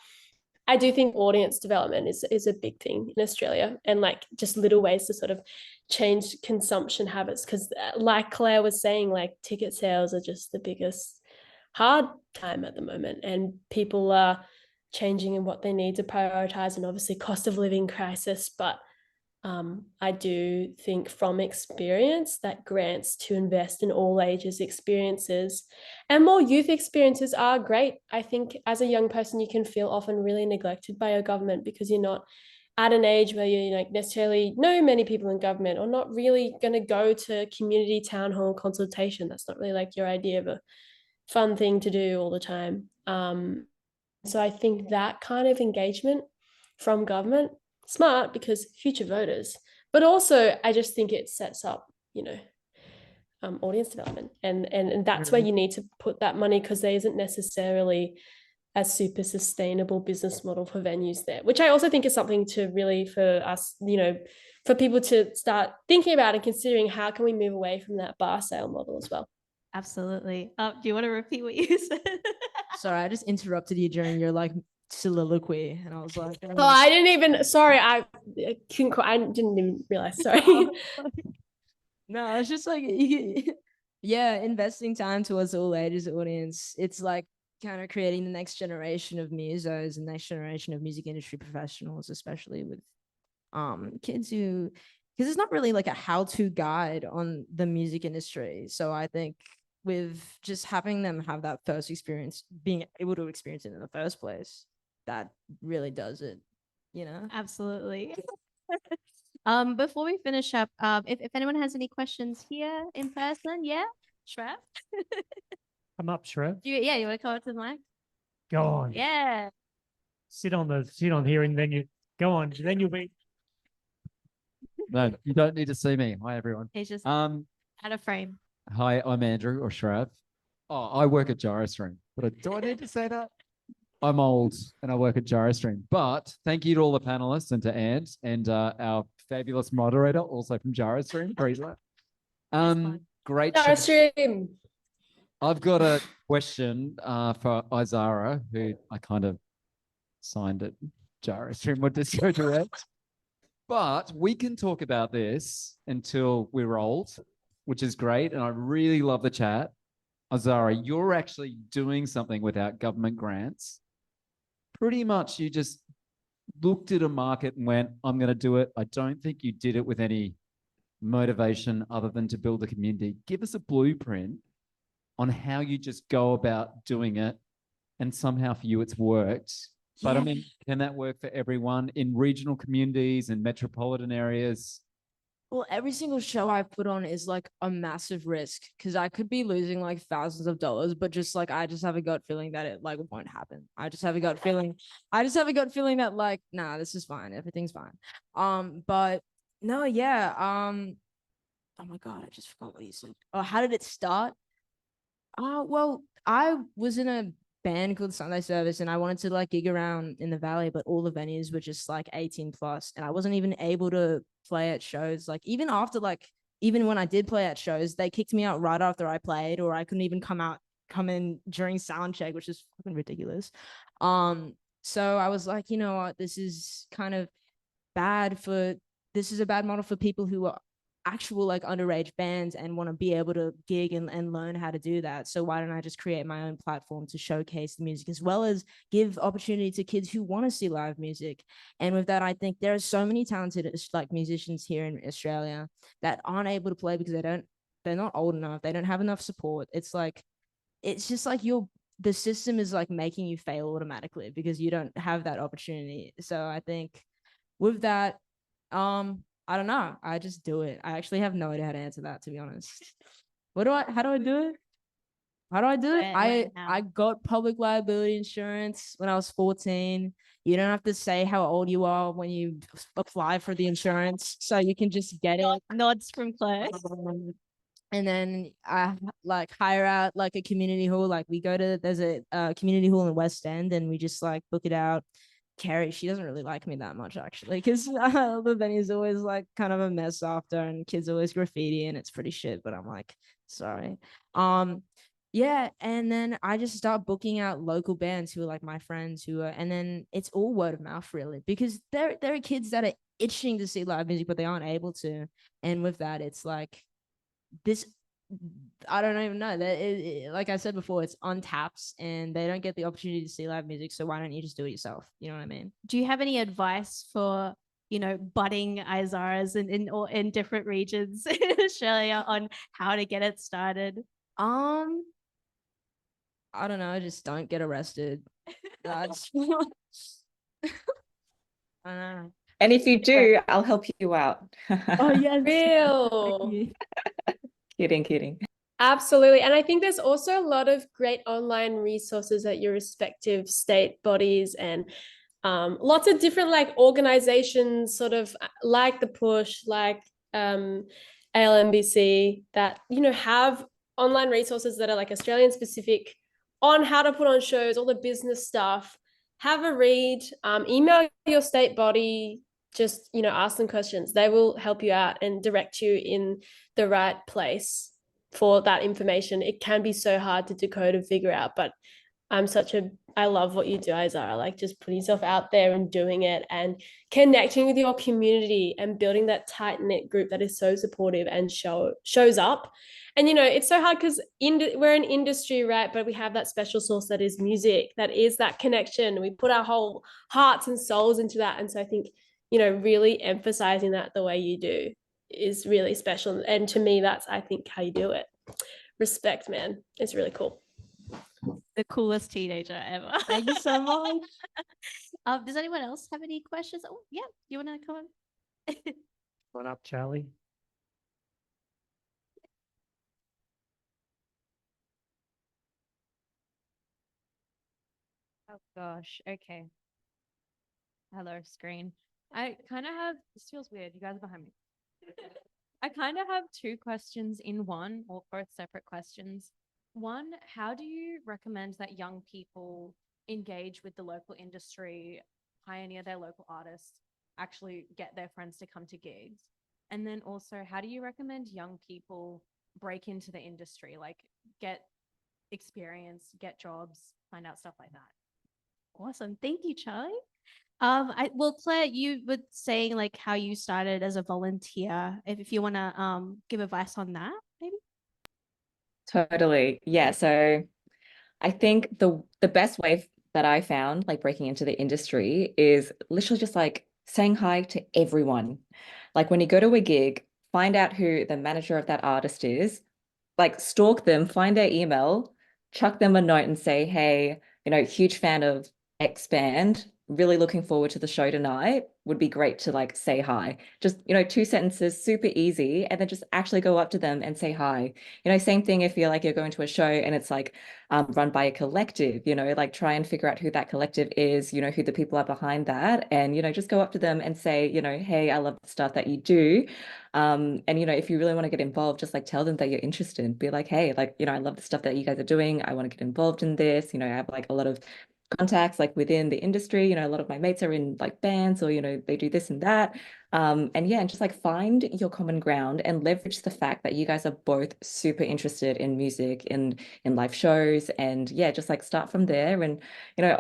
I do think audience development is a big thing in Australia, and like just little ways to sort of change consumption habits. Because like Claire was saying, like ticket sales are just the biggest hard time at the moment, and people are changing in what they need to prioritize, and obviously cost of living crisis. But I do think from experience that grants to invest in all ages experiences and more youth experiences are great. I think as a young person, you can feel often really neglected by your government because you're not at an age where you like necessarily know many people in government, or not really going to go to community town hall consultation. That's not really like your idea of a fun thing to do all the time. So I think that kind of engagement from government, smart because future voters, but also I just think it sets up, audience development, and that's where you need to put that money, because there isn't necessarily a super sustainable business model for venues there, which I also think is something to really, for us, for people to start thinking about and considering, how can we move away from that bar sale model as well. Absolutely. Do you want to repeat what you said? Sorry, I just interrupted you during your like soliloquy, and I was like, oh, I didn't even. Sorry, I didn't even realize. Sorry. No, it's just like, yeah, investing time towards all ages audience. It's like kind of creating the next generation of musos and next generation of music industry professionals, especially with kids who, because it's not really like a how-to guide on the music industry. So I think with just having them have that first experience, being able to experience it in the first place, that really does it, Absolutely. Before we finish up, if anyone has any questions here in person, yeah, Shrev? Come up, Shrev. You want to come up to the mic? Go on. Yeah. Sit on here, and then you go on. Then you'll be. No, you don't need to see me. Hi, everyone. He's just out of frame. Hi, I'm Andrew, or Shrav. Oh, I work at Gyrostream. But do I need to say that? I'm old and I work at Gyrostream. But thank you to all the panelists and to Ant and our fabulous moderator, also from Gyrostream. Great Our chat. stream. I've got a question for Izara, who I kind of signed at Gyrostream with this so direct. But we can talk about this until we're old, which is great. And I really love the chat. Azara, you're actually doing something without government grants. Pretty much you just looked at a market and went, I'm going to do it. I don't think you did it with any motivation other than to build a community. Give us a blueprint on how you just go about doing it. And somehow for you, it's worked. But I mean, can that work for everyone in regional communities and metropolitan areas? Well, every single show I put on is like a massive risk because I could be losing like thousands of dollars, but just like I just have a gut feeling that it like won't happen. I just have a gut feeling. I just have a gut feeling that like, nah, this is fine. Everything's fine. But no, yeah. Oh my God, I just forgot what you said. Oh, how did it start? Well, I was in a band called Sunday Service and I wanted to like gig around in the Valley, but all the venues were just like 18 plus and I wasn't even able to play at shows. Like even after even when I did play at shows, they kicked me out right after I played, or I couldn't even come in during sound check, which is fucking ridiculous. So I was like, you know what, this is a bad model for people who are actual like underage bands and want to be able to gig and learn how to do that. So why don't I just create my own platform to showcase the music as well as give opportunity to kids who want to see live music? And with that, I think there are so many talented like musicians here in Australia that aren't able to play because they're not old enough, they don't have enough support. It's just like the system is like making you fail automatically because you don't have that opportunity. So I think with that, I don't know. I just do it. I actually have no idea how to answer that, to be honest. How do I do it? How do I do it? I got public liability insurance when I was 14. You don't have to say how old you are when you apply for the insurance, so you can just get it. Nods from Claire. And then I like hire out like a community hall. Like there's a community hall in West End, and we just like book it out. Carrie, she doesn't really like me that much actually, because the venue's always like kind of a mess after, and kids always graffiti, and it's pretty shit. But I'm like, sorry. Yeah, and then I just start booking out local bands who are like my friends and then it's all word of mouth really, because there are kids that are itching to see live music, but they aren't able to. And with that, it's like this. I don't even know that like I said before, it's on taps and they don't get the opportunity to see live music. So why don't you just do it yourself? You know what I mean? Do you have any advice for, budding Izaras in different regions in Australia on how to get it started? I don't know. Just don't get arrested. That's I don't know. And if you do, I'll help you out. Oh yes, Real. Kidding. Absolutely. And I think there's also a lot of great online resources at your respective state bodies and lots of different like organizations, sort of like the Push, like ALMBC, that, have online resources that are like Australian specific on how to put on shows, all the business stuff. Have a read, email your state body, just, ask them questions. They will help you out and direct you in the right place for that information. It can be so hard to decode and figure out, but I love what you do, Izara, like just putting yourself out there and doing it and connecting with your community and building that tight-knit group that is so supportive and shows up. And, it's so hard because we're an industry, right? But we have that special sauce that is music, that is that connection. We put our whole hearts and souls into that. And so I think, really emphasizing that the way you do is really special. And to me, that's, I think, how you do it. Respect, man. It's really cool. The coolest teenager ever. Thank you so much. Does anyone else have any questions? Oh, yeah. You want to come on? Come on up, Charlie. Oh gosh. Okay. Hello, screen. I kind of have, this feels weird. You guys are behind me. I kind of have two questions in one, or both separate questions. One, how do you recommend that young people engage with the local industry, pioneer their local artists? actually get their friends to come to gigs? And then also, how do you recommend young people break into the industry, like get experience, get jobs, find out stuff like that? Awesome. Thank you, Charlie. Well, Claire, you were saying like how you started as a volunteer. If you want to give advice on that, maybe. Totally. Yeah. So I think the best way that I found like breaking into the industry is literally just like saying hi to everyone. Like when you go to a gig, find out who the manager of that artist is, like stalk them, find their email, chuck them a note and say, hey, huge fan of X band, really looking forward to the show tonight. Would be great to like say hi. Just, 2 sentences, super easy, and then just actually go up to them and say hi. Same thing if you're like you're going to a show and it's like run by a collective, like try and figure out who that collective is, who the people are behind that, and just go up to them and say, hey, I love the stuff that you do. And if you really want to get involved, just like tell them that you're interested. Be like, hey, like, I love the stuff that you guys are doing. I want to get involved in this. I have like a lot of contacts like within the industry. A lot of my mates are in like bands, or they do this and that. And yeah, and just like find your common ground and leverage the fact that you guys are both super interested in music and in live shows. And yeah, just like start from there. And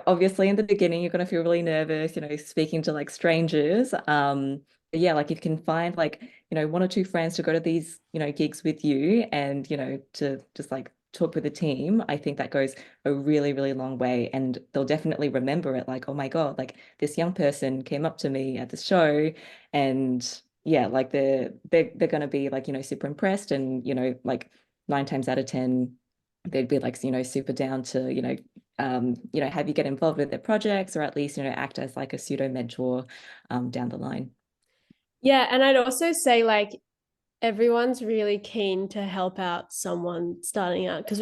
obviously in the beginning you're gonna feel really nervous, speaking to like strangers. But yeah, like if you can find like 1 or 2 friends to go to these gigs with you, and to just like talk with the team, I think that goes a really, really long way. And they'll definitely remember it, like, oh my God, like this young person came up to me at the show. And yeah, like they're gonna be like, super impressed. And like 9 times out of 10, they'd be like, super down to, have you get involved with their projects, or at least, act as like a pseudo mentor down the line. Yeah, and I'd also say like everyone's really keen to help out someone starting out, because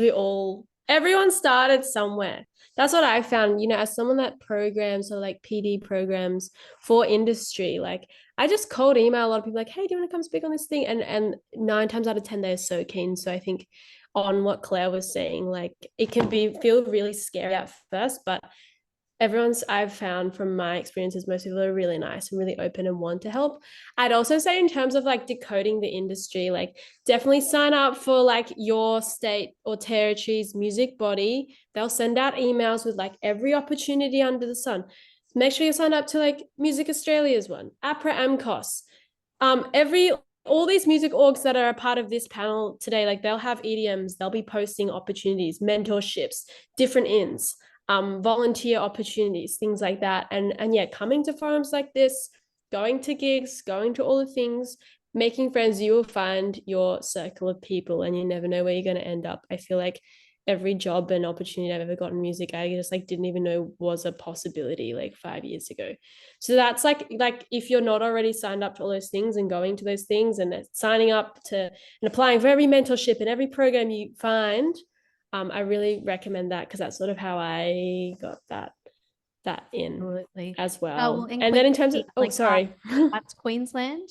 everyone started somewhere. That's what I found, as someone that programs or like PD programs for industry. Like I just cold email a lot of people like, hey, do you want to come speak on this thing? And 9 times out of 10, they're so keen. So I think on what Claire was saying, like it can feel really scary at first, but I've found from my experiences, most people are really nice and really open and want to help. I'd also say in terms of like decoding the industry, like definitely sign up for like your state or territory's music body. They'll send out emails with like every opportunity under the sun. Make sure you sign up to like Music Australia's one, APRA AMCOS. All these music orgs that are a part of this panel today, like they'll have EDMs, they'll be posting opportunities, mentorships, different ins. Volunteer opportunities, things like that. And yeah, coming to forums like this, going to gigs, going to all the things, making friends, you will find your circle of people, and you never know where you're going to end up. I feel like every job and opportunity I've ever gotten in music, I just like didn't even know was a possibility like 5 years ago. So that's like if you're not already signed up to all those things and going to those things and signing up to and applying for every mentorship and every program you find, I really recommend that, because that's sort of how I got that in Absolutely. as well. We'll And then in terms of, include, like, sorry. Arts Queensland,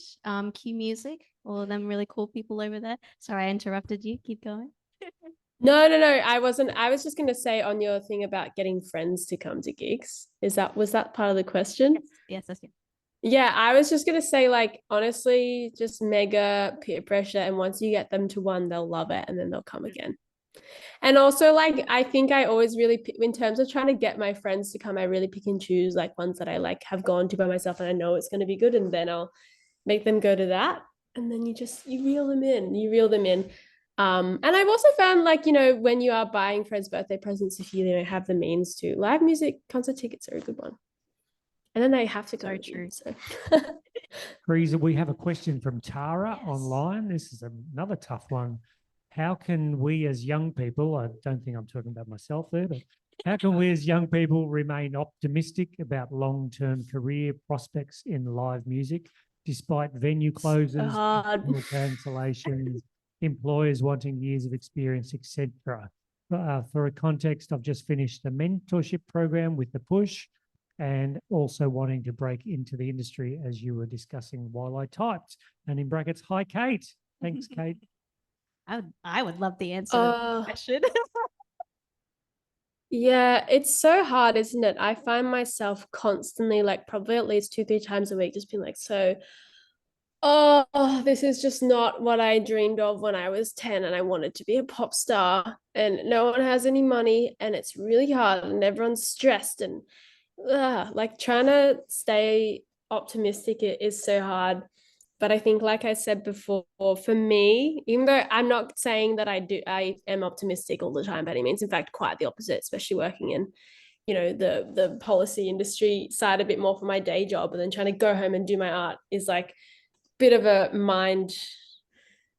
Q Music, all of them really cool people over there. Sorry, I interrupted you. Keep going. No, I wasn't. I was just going to say on your thing about getting friends to come to gigs. Was that part of the question? Yes, that's it. Yeah, I was just going to say, like, honestly, just mega peer pressure. And once you get them to one, they'll love it and then they'll come again. And also, like, I think I always really, in terms of trying to get my friends to come, I really pick and choose like ones that I like have gone to by myself and I know it's going to be good. And then I'll make them go to that. And then you reel them in. And I've also found, like, when you are buying friends' birthday presents, if you have the means to, live music concert tickets are a good one. And then they have to go. So true. So. Teresa, we have a question from Tara Yes. online. This is another tough one. How can we as young people, I don't think I'm talking about myself there, but how can we as young people remain optimistic about long-term career prospects in live music, despite venue closes, festival cancellations, employers wanting years of experience, etc.? For a context, I've just finished a mentorship program with the Push, and also wanting to break into the industry, as you were discussing while I typed. And in brackets, hi, Kate. Thanks, Kate. I would love the answer to that question. Yeah, it's so hard, isn't it? I find myself constantly, like probably at least 2, 3 times a week, just being like, so, oh, this is just not what I dreamed of when I was 10 and I wanted to be a pop star, and no one has any money, and it's really hard, and everyone's stressed, and like trying to stay optimistic is so hard. But I think, like I said before, for me, even though I'm not saying that I am optimistic all the time by any means. In fact, quite the opposite, especially working in, the policy industry side a bit more for my day job, and then trying to go home and do my art is like a bit of a mind.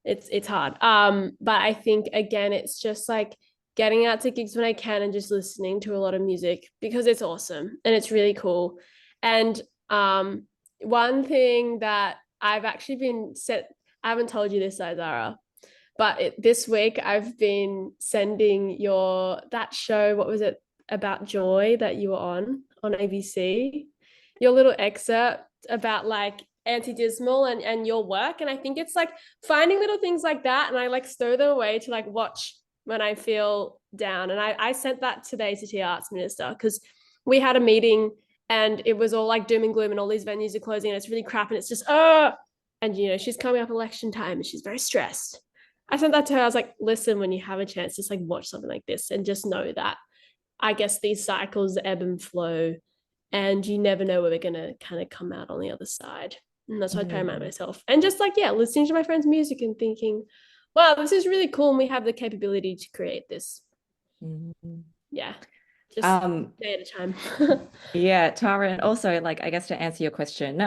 It's hard. But I think again, it's just like getting out to gigs when I can and just listening to a lot of music because it's awesome and it's really cool. And one thing that I've actually been set, I haven't told you this, Izara, but this week I've been sending that show, what was it, about joy that you were on ABC, your little excerpt about like anti-dismal and your work. And I think it's like finding little things like that, and I like stow them away to like watch when I feel down. And I sent that to the ACT Arts Minister because we had a meeting and it was all like doom and gloom and all these venues are closing and it's really crap and it's just and she's coming up election time and she's very stressed. I sent that to her. I was like, listen, when you have a chance, just like watch something like this and just know that I guess these cycles ebb and flow and you never know where we're going to kind of come out on the other side. And that's what I try to remind myself. And just like, yeah, listening to my friends' music and thinking, wow, this is really cool. And we have the capability to create this. Yeah. Just day at a time. Yeah, Tara, and also like I guess to answer your question,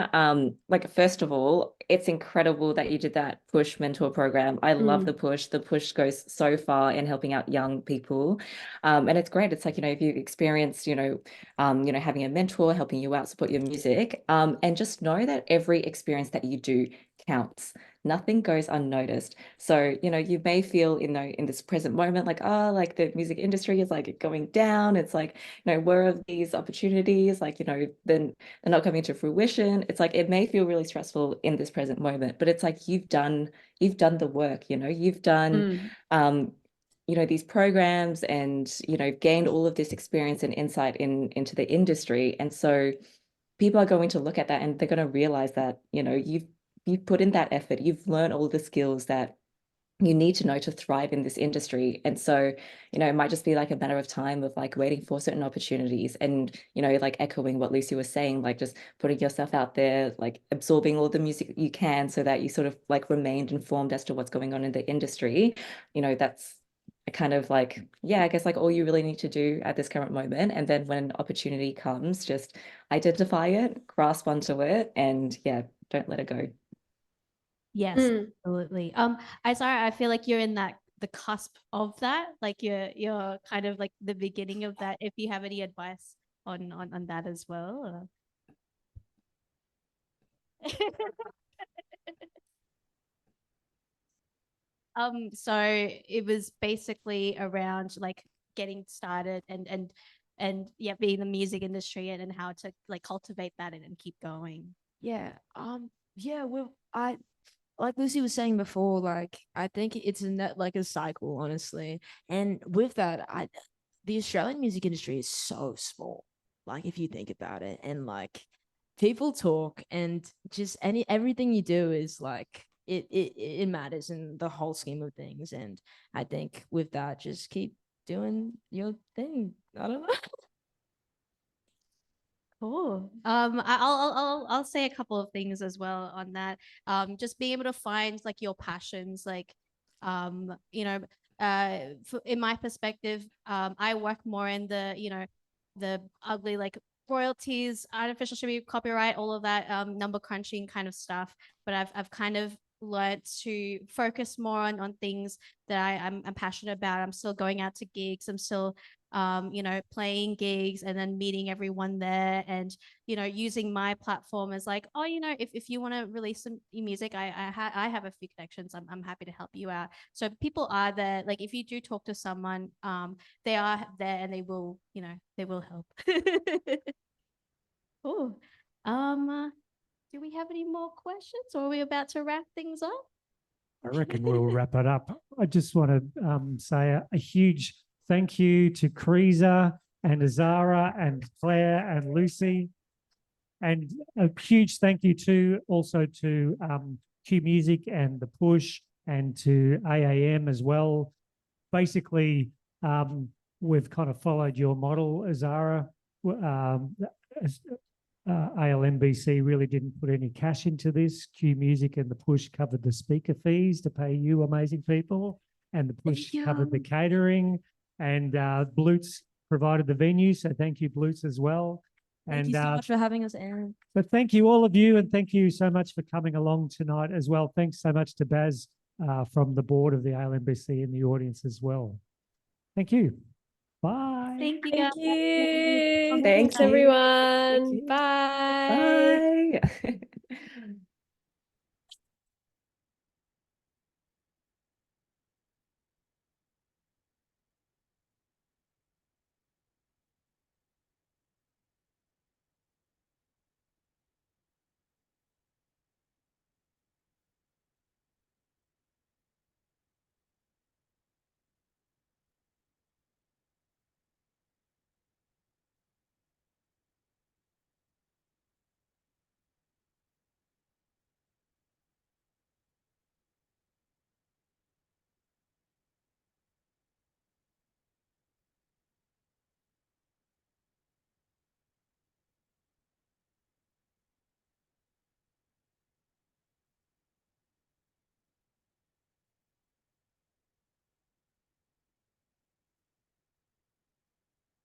like first of all, it's incredible that you did that push mentor program. I love the push. The push goes so far in helping out young people. And it's great. It's like, if you experienced, having a mentor helping you out, support your music, and just know that every experience that you do counts. Nothing goes unnoticed. So, you may feel, in this present moment, like, oh, like the music industry is like going down. It's like, where are these opportunities? Like, then they're not coming to fruition. It's like, it may feel really stressful in this present moment, but it's like, you've done the work, you've done, these programs and, gained all of this experience and insight into the industry. And so people are going to look at that and they're going to realize that, you've put in that effort, you've learned all the skills that you need to know to thrive in this industry. And so, it might just be like a matter of time of like waiting for certain opportunities and, like echoing what Lucy was saying, like just putting yourself out there, like absorbing all the music you can so that you sort of like remained informed as to what's going on in the industry. That's kind of like, yeah, I guess like all you really need to do at this current moment. And then when an opportunity comes, just identify it, grasp onto it, and yeah, don't let it go. Yes, absolutely. I feel like you're in the cusp of that. Like you're kind of like the beginning of that. If you have any advice on that as well. So it was basically around like getting started and yeah, being the music industry and how to like cultivate that and keep going. Yeah. Yeah, I like Lucy was saying before, like I think it's like a cycle, honestly. And with that, the Australian music industry is so small. Like if you think about it, and like people talk, and just everything you do is like it matters in the whole scheme of things. And I think with that, just keep doing your thing. I don't know. Cool. I'll say a couple of things as well on that. Just being able to find like your passions, like, in my perspective, I work more in the ugly like royalties, artificial streaming, copyright, all of that, number crunching kind of stuff. But I've kind of learned to focus more on things that I'm passionate about. I'm still going out to gigs. I'm still playing gigs and then meeting everyone there and, using my platform as like, oh, if you want to release some music, I have a few connections. I'm happy to help you out. So people are there. Like if you do talk to someone, they are there and they will help. Cool. Do we have any more questions or are we about to wrap things up? I reckon we'll wrap it up. I just want to say a huge Thank you to Creaser and Azara and Claire and Lucy. And a huge thank you also to Q Music and The Push and to AAM as well. Basically, we've kind of followed your model, Azara. ALMBC really didn't put any cash into this. Q Music and The Push covered the speaker fees to pay you amazing people, and The Push covered the catering, and Blutz provided the venue. So thank you, Blutz, as well. Thank you so much for having us, Aaron. But thank you, all of you, and thank you so much for coming along tonight as well. Thanks so much to Baz from the board of the ALMBC in the audience as well. Thank you. Bye. Thank you. Thank guys. you. Thank Thanks, you. everyone. Thank you. Bye. Bye.